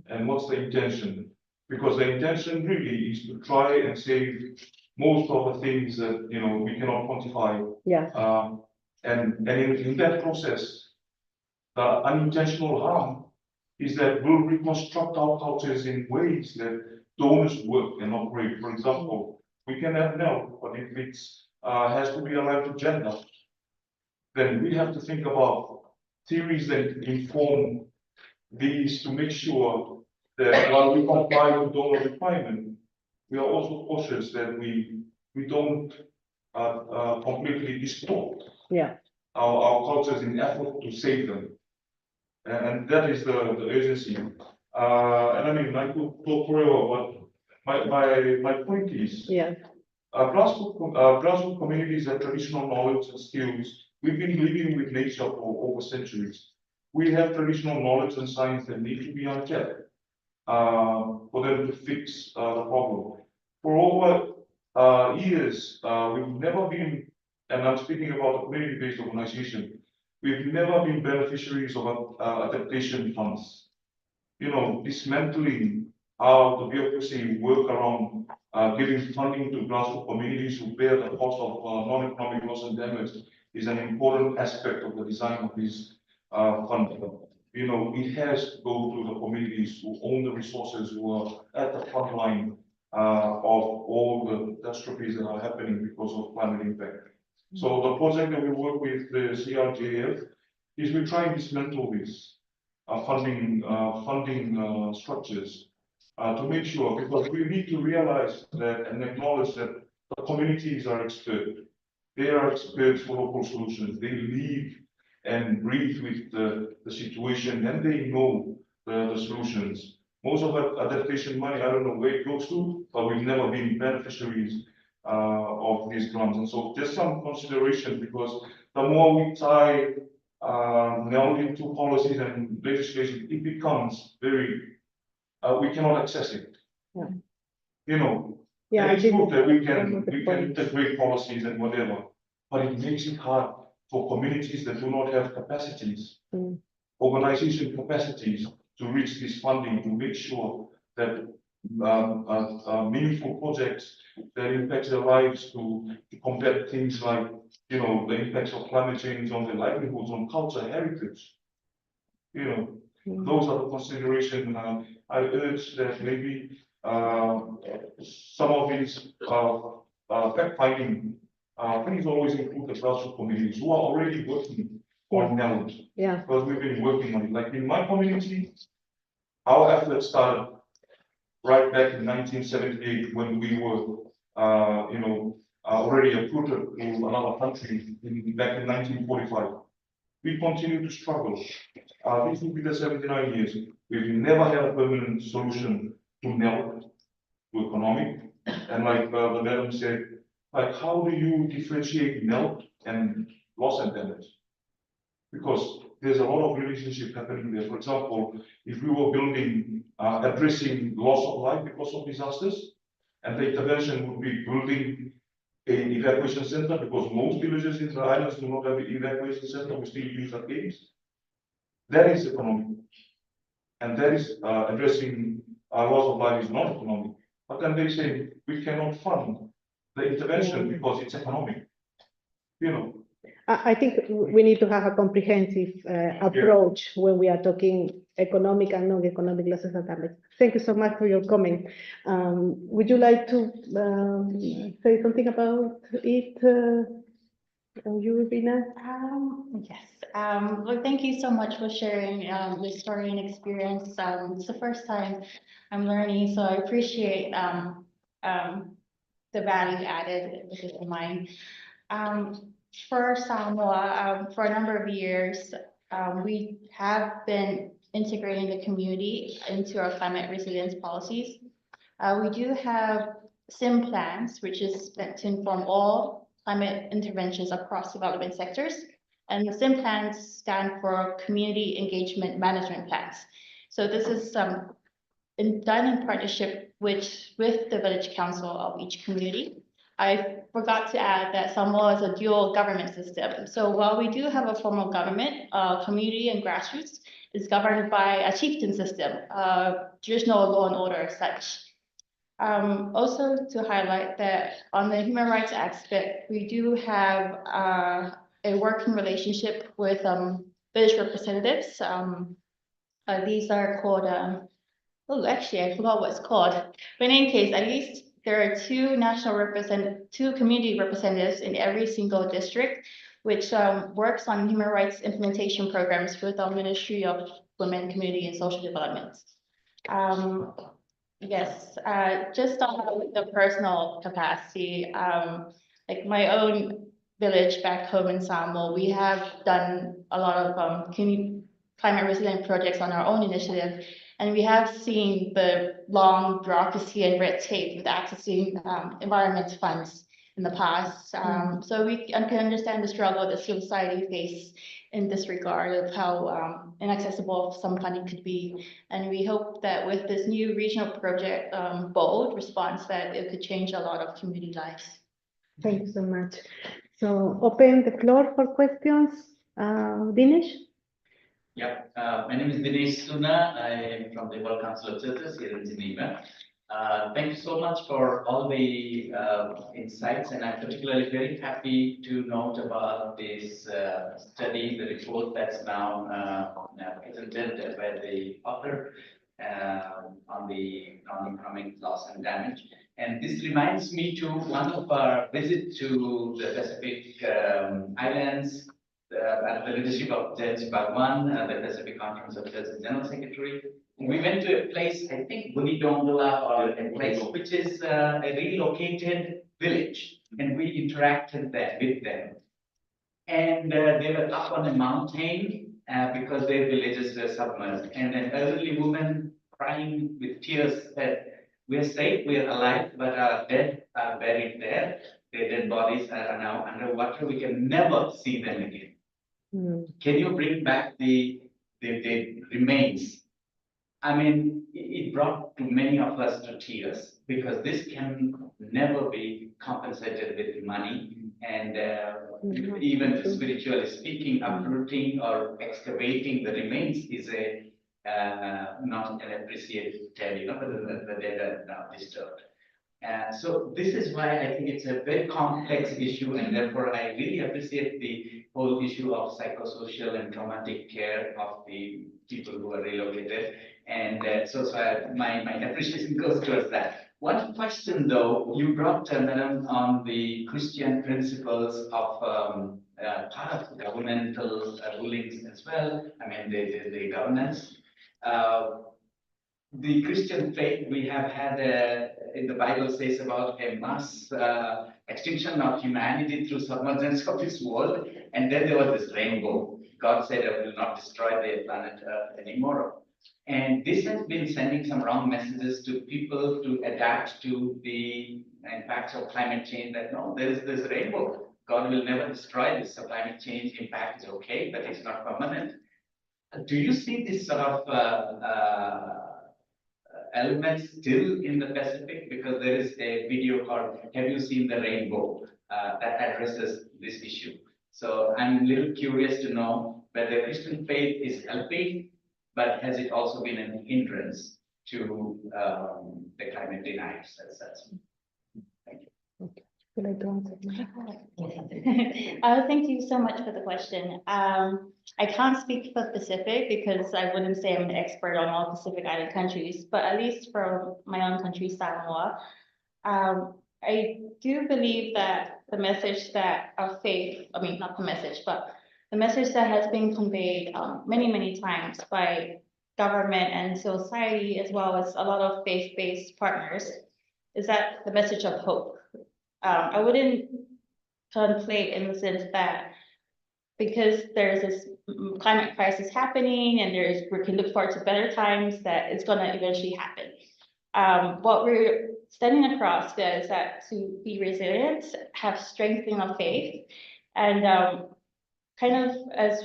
and what's the intention. Because the intention really is to try and save most of the things that we cannot quantify. Yeah. And in that process, the unintentional harm is that we'll reconstruct our cultures in ways that donors work and operate. For example, we can have NELD, but if it has to be aligned to gender, then we have to think about theories that inform these to make sure that while we comply with donor requirement, we are also cautious that we don't completely distort our cultures in effort to save them. And that is the urgency. And I mean, I could talk forever, but my point is, grassroots communities have traditional knowledge and skills. We've been living with nature for over centuries. We have traditional knowledge and science that need to be unkept for them to fix the problem. For over years, we've never been, and I'm speaking about a community-based organization, we've never been beneficiaries of adaptation funds. Dismantling how the bureaucracy work around giving funding to grassroots communities who bear the cost of non-economic loss and damage is an important aspect of the design of this fund. It has to go to the communities who own the resources, who are at the front line of all the catastrophes that are happening because of climate impact. So the project that we work with the CRJF is we try and dismantle these funding structures to make sure, because we need to realize that and acknowledge that the communities are experts. They are experts for local solutions. They live and breathe with the situation, and they know the solutions. Most of that adaptation money, I don't know where it goes to, but we've never been beneficiaries of these grants. And so just some consideration, because the more we tie NELD into policies and legislation, it becomes very, we cannot access it. And it's good that we can integrate policies and whatever, but it makes it hard for communities that do not have capacities, organization capacities to reach this funding, to make sure that meaningful projects that impact their lives to combat things like, the impacts of climate change on their livelihoods, on culture, heritage. Those are the considerations. I urge that maybe some of these fact-finding things always include the grassroots communities who are already working on NELD. Because we've been working on it. Like in my community, our efforts started right back in 1978 when we were, already uprooted to another country back in 1945. We continue to struggle. This will be the 79 years. We've never had a permanent solution to NELD, to economic. And like the madam said, like, how do you differentiate NELD and loss and damage? Because there's a lot of relationship happening there. For example, if we were building, addressing loss of life because of disasters, and the intervention would be building an evacuation center, because most villages in the islands do not have an evacuation center, we still use the caves. That is economic. And that is addressing loss of life is not economic. But then they say we cannot fund the intervention because it's economic. I think we need to have a comprehensive approach when we are talking economic and non-economic losses and damage. Thank you so much for your comment. Would you like to say something about it, you, Rina? Yes. Well, thank you so much for sharing your story and experience. It's the first time I'm learning, so I appreciate the value added within the mind. For Samoa, for a number of years, we have been integrating the community into our climate resilience policies. We do have SIM plans, which is meant to inform all climate interventions across development sectors. And the SIM plans stand for Community Engagement Management Plans. So this is done in partnership with the village council of each community. I forgot to add that Samoa is a dual government system. So while we do have a formal government, community and grassroots is governed by a chieftain system, traditional law and order as such. Also to highlight that on the human rights aspect, we do have a working relationship with village representatives. These are called, oh, actually, I forgot what it's called. But in any case, at least there are two community representatives in every single district, which works on human rights implementation programs with the Ministry of Women, Community and Social Development. Yes, just on the personal capacity, like my own village back home in Samoa, we have done a lot of climate resilient projects on our own initiative. And we have seen the long bureaucracy and red tape with accessing environment funds in the past. So we can understand the struggle that civil society face in this regard of how inaccessible some funding could be. And we hope that with this new regional project, bold response, that it could change a lot of community lives. Thank you so much. So open the floor for questions. Dinesh? Yeah, my name is Dinesh Suna. I am from the World Council of Churches here in Geneva. Thank you so much for all the insights, and I'm particularly very happy to note about this study, the report that's now presented by the author on the non-economic loss and damage. And this reminds me to one of our visits to the Pacific Islands, under the leadership of Judge Bhagwan, the Pacific Conference of Churches General Secretary. We went to a place, I think Buni Dongola, or a place which is a relocated village, and we interacted there with them. And they were up on a mountain because their villages were submerged. And an elderly woman crying with tears said, "We are safe, we are alive, but our dead are buried there. Their dead bodies are now underwater. We can never see them again." Can you bring back the remains? I mean, it brought to many of us to tears, because this can never be compensated with money. And even spiritually speaking, uprooting or excavating the remains is a not an appreciated, the dead are now disturbed. So this is why I think it's a very complex issue, and therefore I really appreciate the whole issue of psychosocial and traumatic care of the people who are relocated. And so my appreciation goes towards that. One question though, you brought, Madam, on the Christian principles of part of governmental rulings as well. I mean, the governance. The Christian faith, we have had, in the Bible says about a mass extinction of humanity through submergence of this world. And then there was this rainbow. God said, "I will not destroy the planet Earth anymore." And this has been sending some wrong messages to people to adapt to the impacts of climate change, that no, there is this rainbow. God will never destroy this. So climate change impact is okay, but it's not permanent. Do you see this sort of elements still in the Pacific? Because there is a video called "Have You Seen the Rainbow?" That addresses this issue. So I'm a little curious to know whether Christian faith is helping, but has it also been an hindrance to the climate deniers as such? Thank you. Would like to answer? Thank you so much for the question. I can't speak for Pacific because I wouldn't say I'm an expert on all Pacific Island countries, but at least from my own country, Samoa, I do believe that the message that of faith, I mean, not the message, but the message that has been conveyed many, many times by government and society, as well as a lot of faith-based partners, is that the message of hope. I wouldn't conflate in the sense that because there's this climate crisis happening and we can look forward to better times, that it's going to eventually happen. What we're standing across is that to be resilient, have strength in our faith, and kind of as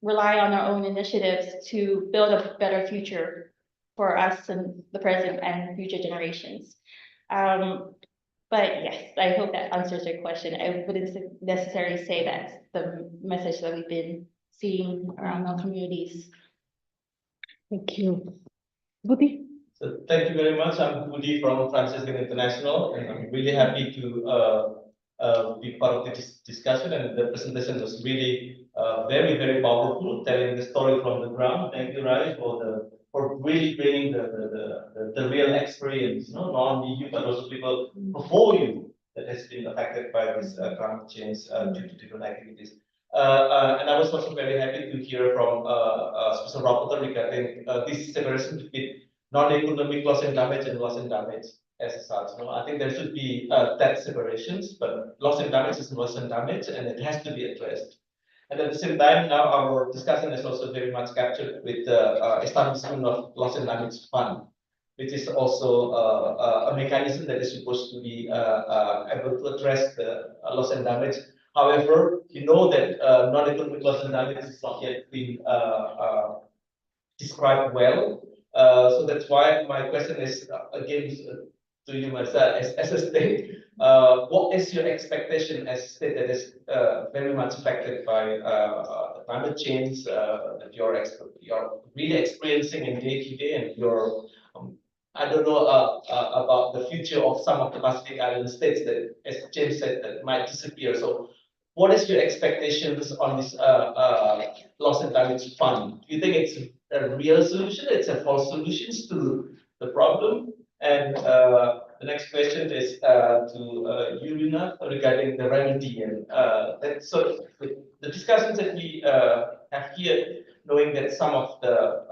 rely on our own initiatives to build a better future for us and the present and future generations. But yes, I hope that answers your question. I wouldn't necessarily say that's the message that we've been seeing around our communities. Thank you. Budi? So thank you very much. I'm Budi from Franciscan International, and I'm really happy to be part of this discussion. And the presentation was really very, very powerful, telling the story from the ground. Thank you, Rai, for really bringing the real experience, not only you, but also people before you that has been affected by this climate change due to different activities. And I was also very happy to hear from Special Rapporteur regarding this separation between non-economic loss and damage as such. I think there should be that separations, but loss and damage is loss and damage, and it has to be addressed. And at the same time, now our discussion is also very much captured with the establishment of loss and damage fund, which is also a mechanism that is supposed to be able to address the loss and damage. However, you know that non-economic loss and damage is not yet been described well. So that's why my question is again to you, Marissa, as a state, what is your expectation as a state that is very much affected by the climate change that you're really experiencing in day to day, and you're I don't know about the future of some of the Pacific Island states that, as James said, that might disappear. So what is your expectations on this loss and damage fund? Do you think it's a real solution? It's a false solution to the problem? And the next question is to you, Rina, regarding the remedy. And so the discussions that we have here, knowing that some of the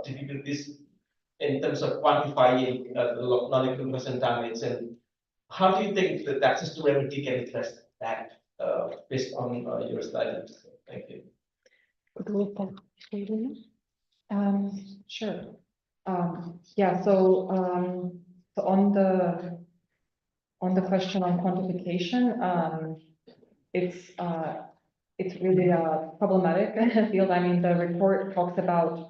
difficulties in terms of quantifying the non-economic loss and damage, and how do you think that access to remedy can address that based on your studies? Thank you. Sure. Yeah. So on the question on quantification, it's really a problematic field. I mean, the report talks about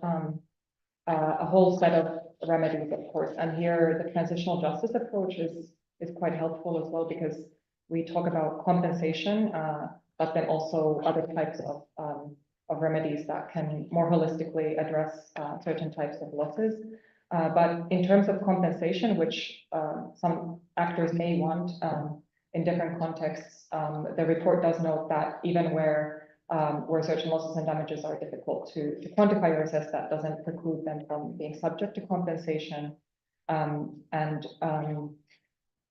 a whole set of remedies, of course, and here the transitional justice approach is quite helpful as well, because we talk about compensation, but then also other types of remedies that can more holistically address certain types of losses. But in terms of compensation, which some actors may want in different contexts, the report does note that even where certain losses and damages are difficult to quantify or assess, that doesn't preclude them from being subject to compensation.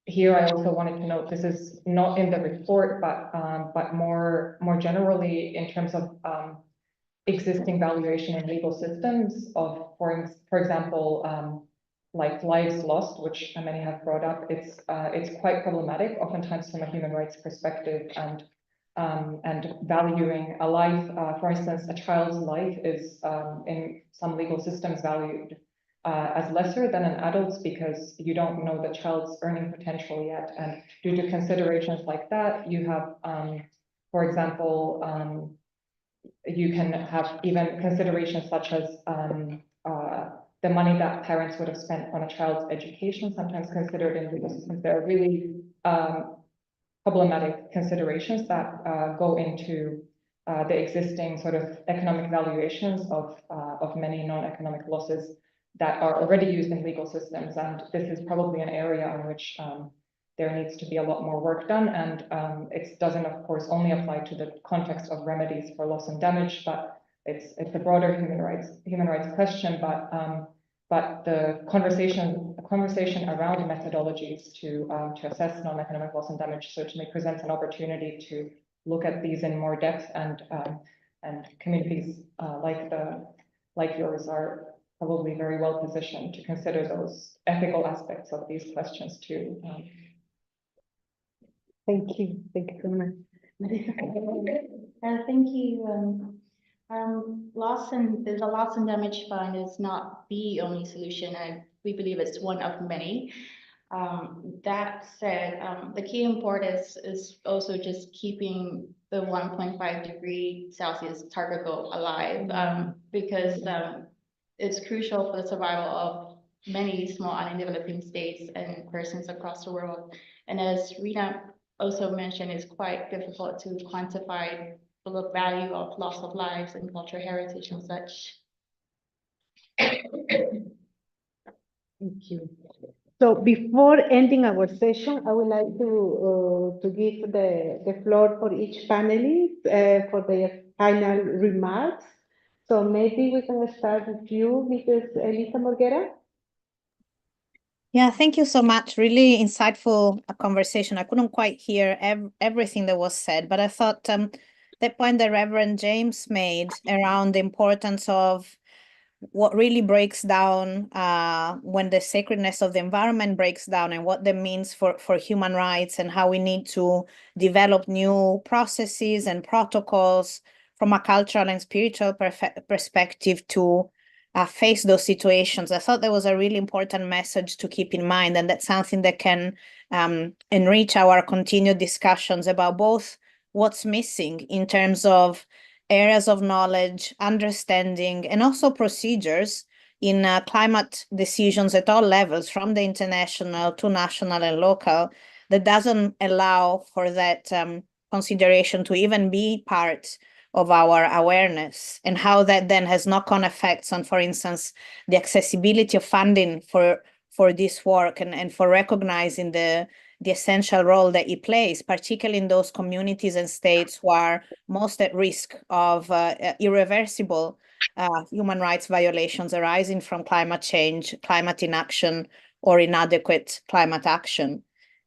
Here I also wanted to note, this is not in the report, but more generally in terms of existing valuation in legal systems of, for example, like lives lost, which many have brought up. It's quite problematic, oftentimes from a human rights perspective, and valuing a life, for instance, a child's life is in some legal systems valued as lesser than an adult's, because you don't know the child's earning potential yet. And due to considerations like that, you have, for example, you can have even considerations such as the money that parents would have spent on a child's education, sometimes considered in legal systems. There are really problematic considerations that go into the existing sort of economic valuations of many non-economic losses that are already used in legal systems. And this is probably an area on which there needs to be a lot more work done, and it doesn't, of course, only apply to the context of remedies for loss and damage, but it's a broader human rights question. But the conversation around methodologies to assess non-economic loss and damage certainly presents an opportunity to look at these in more depth, and communities like yours are probably very well positioned to consider those ethical aspects of these questions too. Thank you so much. Marissa. Thank you. The loss and damage fund is not the only solution, and we believe it's one of many. That said, the key importance is also just keeping the 1.5 degree Celsius target goal alive, because it's crucial for the survival of many small island developing states and persons across the world. And as Rina also mentioned, it's quite difficult to quantify the value of loss of lives and cultural heritage and such. Thank you. So before ending our session, I would like to give the floor for each panelist for their final remarks. So maybe we can start with you, Mrs. Elisa Morgera. Yeah, thank you so much. Really insightful conversation. I couldn't quite hear everything that was said, but I thought that point that Reverend James made around the importance of what really breaks down when the sacredness of the environment breaks down, and what that means for human rights, and how we need to develop new processes and protocols from a cultural and spiritual perspective to face those situations. I thought that was a really important message to keep in mind, and that's something that can enrich our continued discussions about both what's missing in terms of areas of knowledge, understanding, and also procedures in climate decisions at all levels, from the international to national and local, that doesn't allow for that consideration to even be part of our awareness, and how that then has knock-on effects on, for instance, the accessibility of funding for this work, and for recognizing the essential role that it plays, particularly in those communities and states who are most at risk of irreversible human rights violations arising from climate change, climate inaction, or inadequate climate action.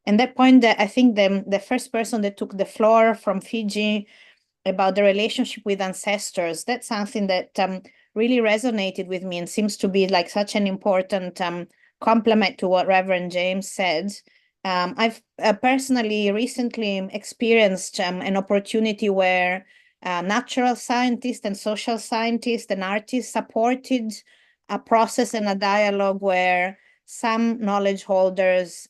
And that point, that I think the first person that took the floor from Fiji about the relationship with ancestors, that's something that really resonated with me, and seems to be like such an important complement to what Reverend James said. I've personally recently experienced an opportunity where natural scientists and social scientists and artists supported a process and a dialogue where some knowledge holders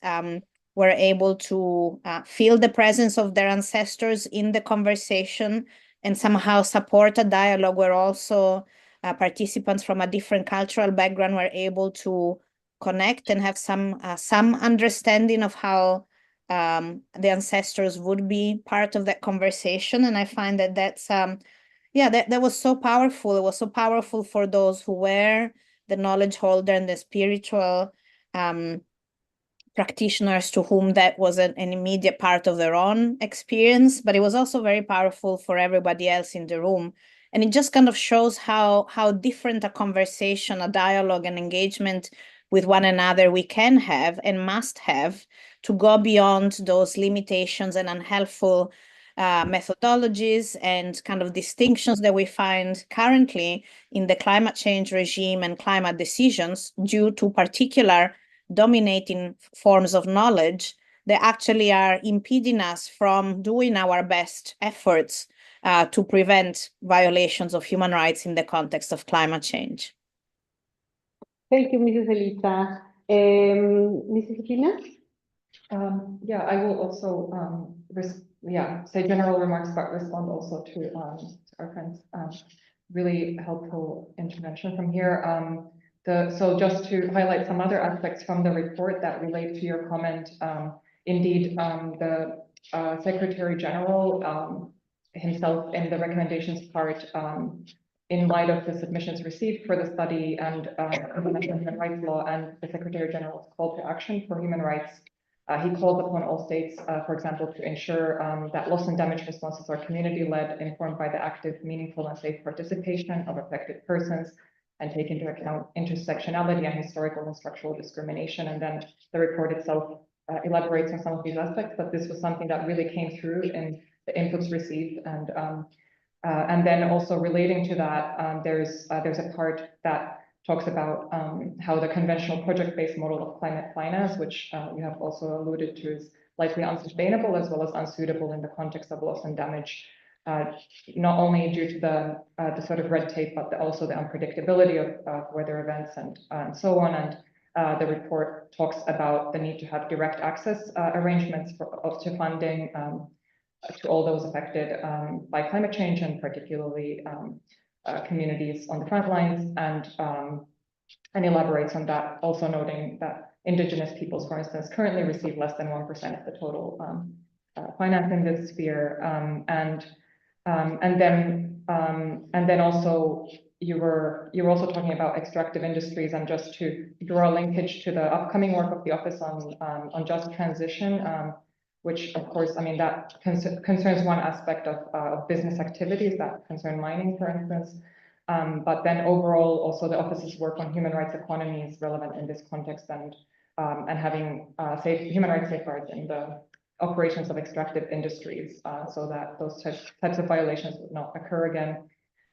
were able to feel the presence of their ancestors in the conversation, and somehow support a dialogue where also participants from a different cultural background were able to connect and have some understanding of how the ancestors would be part of that conversation. And I find that that's that was so powerful. It was so powerful for those who were the knowledge holder and the spiritual practitioners to whom that was an immediate part of their own experience, but it was also very powerful for everybody else in the room. And it just kind of shows how different a conversation, a dialogue, and engagement with one another we can have and must have to go beyond those limitations and unhelpful methodologies and kind of distinctions that we find currently in the climate change regime and climate decisions due to particular dominating forms of knowledge that actually are impeding us from doing our best efforts to prevent violations of human rights in the context of climate change. Thank you, Mrs. Elisa. Mrs. Rina? Yeah, I will also say general remarks, but respond also to our friends. Really helpful intervention from here. So just to highlight some other aspects from the report that relate to your comment, indeed, the Secretary General himself in the recommendations part, in light of the submissions received for the study and international human rights law and the Secretary General's call to action for human rights, He calls upon all states, for example, to ensure that loss and damage responses are community-led, informed by the active, meaningful, and safe participation of affected persons, and take into account intersectionality and historical and structural discrimination. And then the report itself elaborates on some of these aspects, but this was something that really came through in the inputs received. And then also relating to that, there's a part that talks about how the conventional project-based model of climate finance, which you have also alluded to, is likely unsustainable as well as unsuitable in the context of loss and damage, not only due to the sort of red tape, but also the unpredictability of weather events and so on. And the report talks about the need to have direct access arrangements to funding to all those affected by climate change, and particularly communities on the front lines, and elaborates on that, also noting that Indigenous peoples, for instance, currently receive less than 1% of the total finance in this sphere. And then also you were also talking about extractive industries, and just to draw a linkage to the upcoming work of the Office on Just Transition, which of course, I mean, that concerns one aspect of business activities that concern mining, for instance. But then overall, also the office's work on human rights economy is relevant in this context, and having human rights safeguards in the operations of extractive industries, so that those types of violations would not occur again.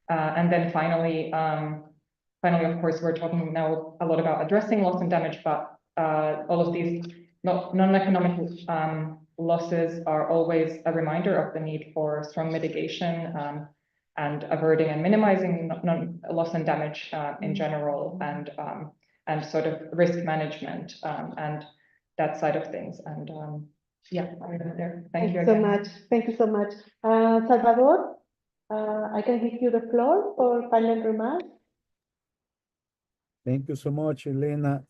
And then finally, of course, we're talking now a lot about addressing loss and damage, but all of these non-economic losses are always a reminder of the need for strong mitigation and averting and minimizing loss and damage in general, and sort of risk management and that side of things. And yeah, I'll leave it there. Thank you so again. much. Thank you so much. Salvador, I can give you the floor for final remarks. Thank you so much, Elena.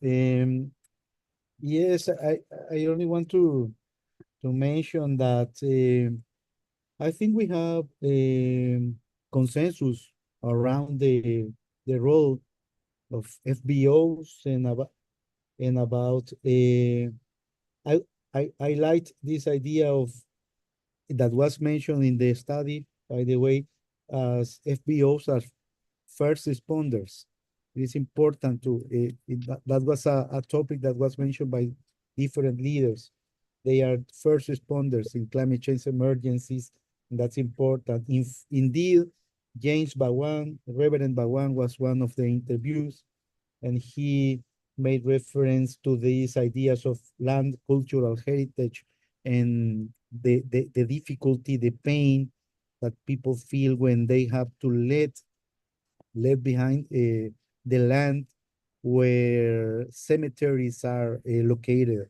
Yes, I only want to mention that I think we have consensus around the role of FBOs and about I liked this idea of that was mentioned in the study, by the way, as FBOs are first responders. It is important to that was a topic that was mentioned by different leaders. They are first responders in climate change emergencies, and that's important. Indeed, Reverend Bhagwan was one of the interviews, and he made reference to these ideas of land cultural heritage and the difficulty, the pain that people feel when they have to leave behind the land where cemeteries are located,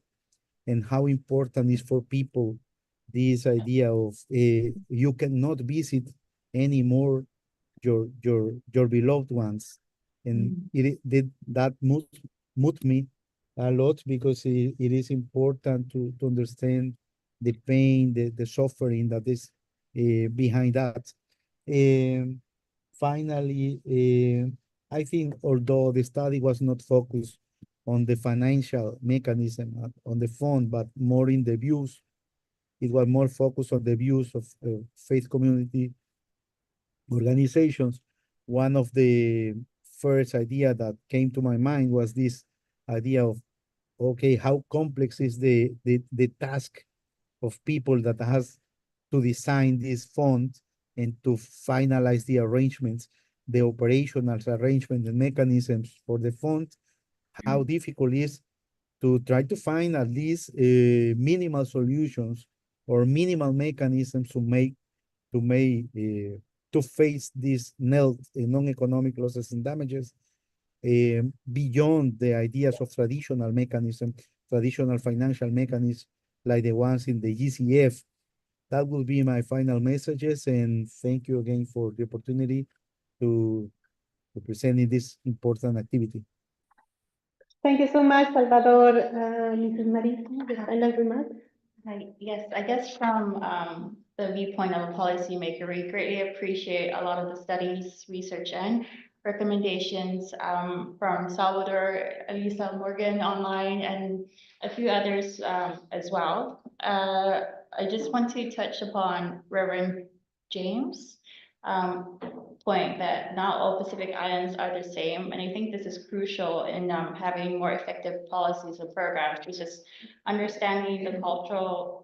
and how important is for people this idea of you cannot visit anymore your beloved ones. And that moved me a lot, because it is important to understand the pain, the suffering that is behind that. Finally, I think although the study was not focused on the financial mechanism, on the fund, but more in the views, it was more focused on the views of faith community organizations. One of the first idea that came to my mind was this idea of, okay, how complex is the task of people that has to design this fund and to finalize the arrangements, the operational arrangements and mechanisms for the fund. How difficult it is to try to find at least minimal solutions or minimal mechanisms to face these non-economic losses and damages beyond the ideas of traditional mechanisms, traditional financial mechanisms like the ones in the GCF. That will be my final messages, and thank you again for the opportunity to present in this important activity. Thank you so much, Salvador. Mrs. Marissa, the final remarks. Yes, I guess from the viewpoint of a policymaker, we greatly appreciate a lot of the studies, research, and recommendations from Salvador, Elisa Morgan online, and a few others as well. I just want to touch upon Reverend James' point that not all Pacific Islands are the same. And I think this is crucial in having more effective policies and programs, which is understanding the cultural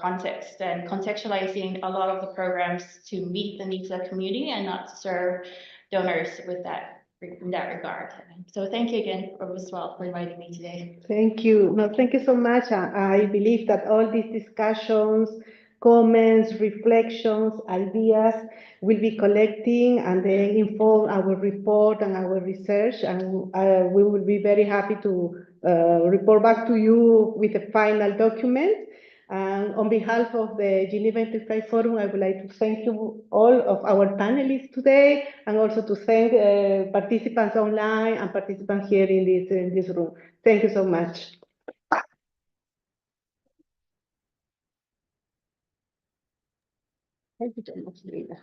context and contextualizing a lot of the programs to meet the needs of the community and not to serve donors with that in that regard. So thank you again, as well, for inviting me today. Thank you. No, thank you so much. I believe that all these discussions, comments, reflections, ideas will be collecting and then inform our report and our research. And we will be very happy to report back to you with a final document. And on behalf of the Geneva Interfaith Forum, I would like to thank you all of our panelists today, and also to thank participants online and participants here in this room. Thank you so much. Thank you so much, Rina.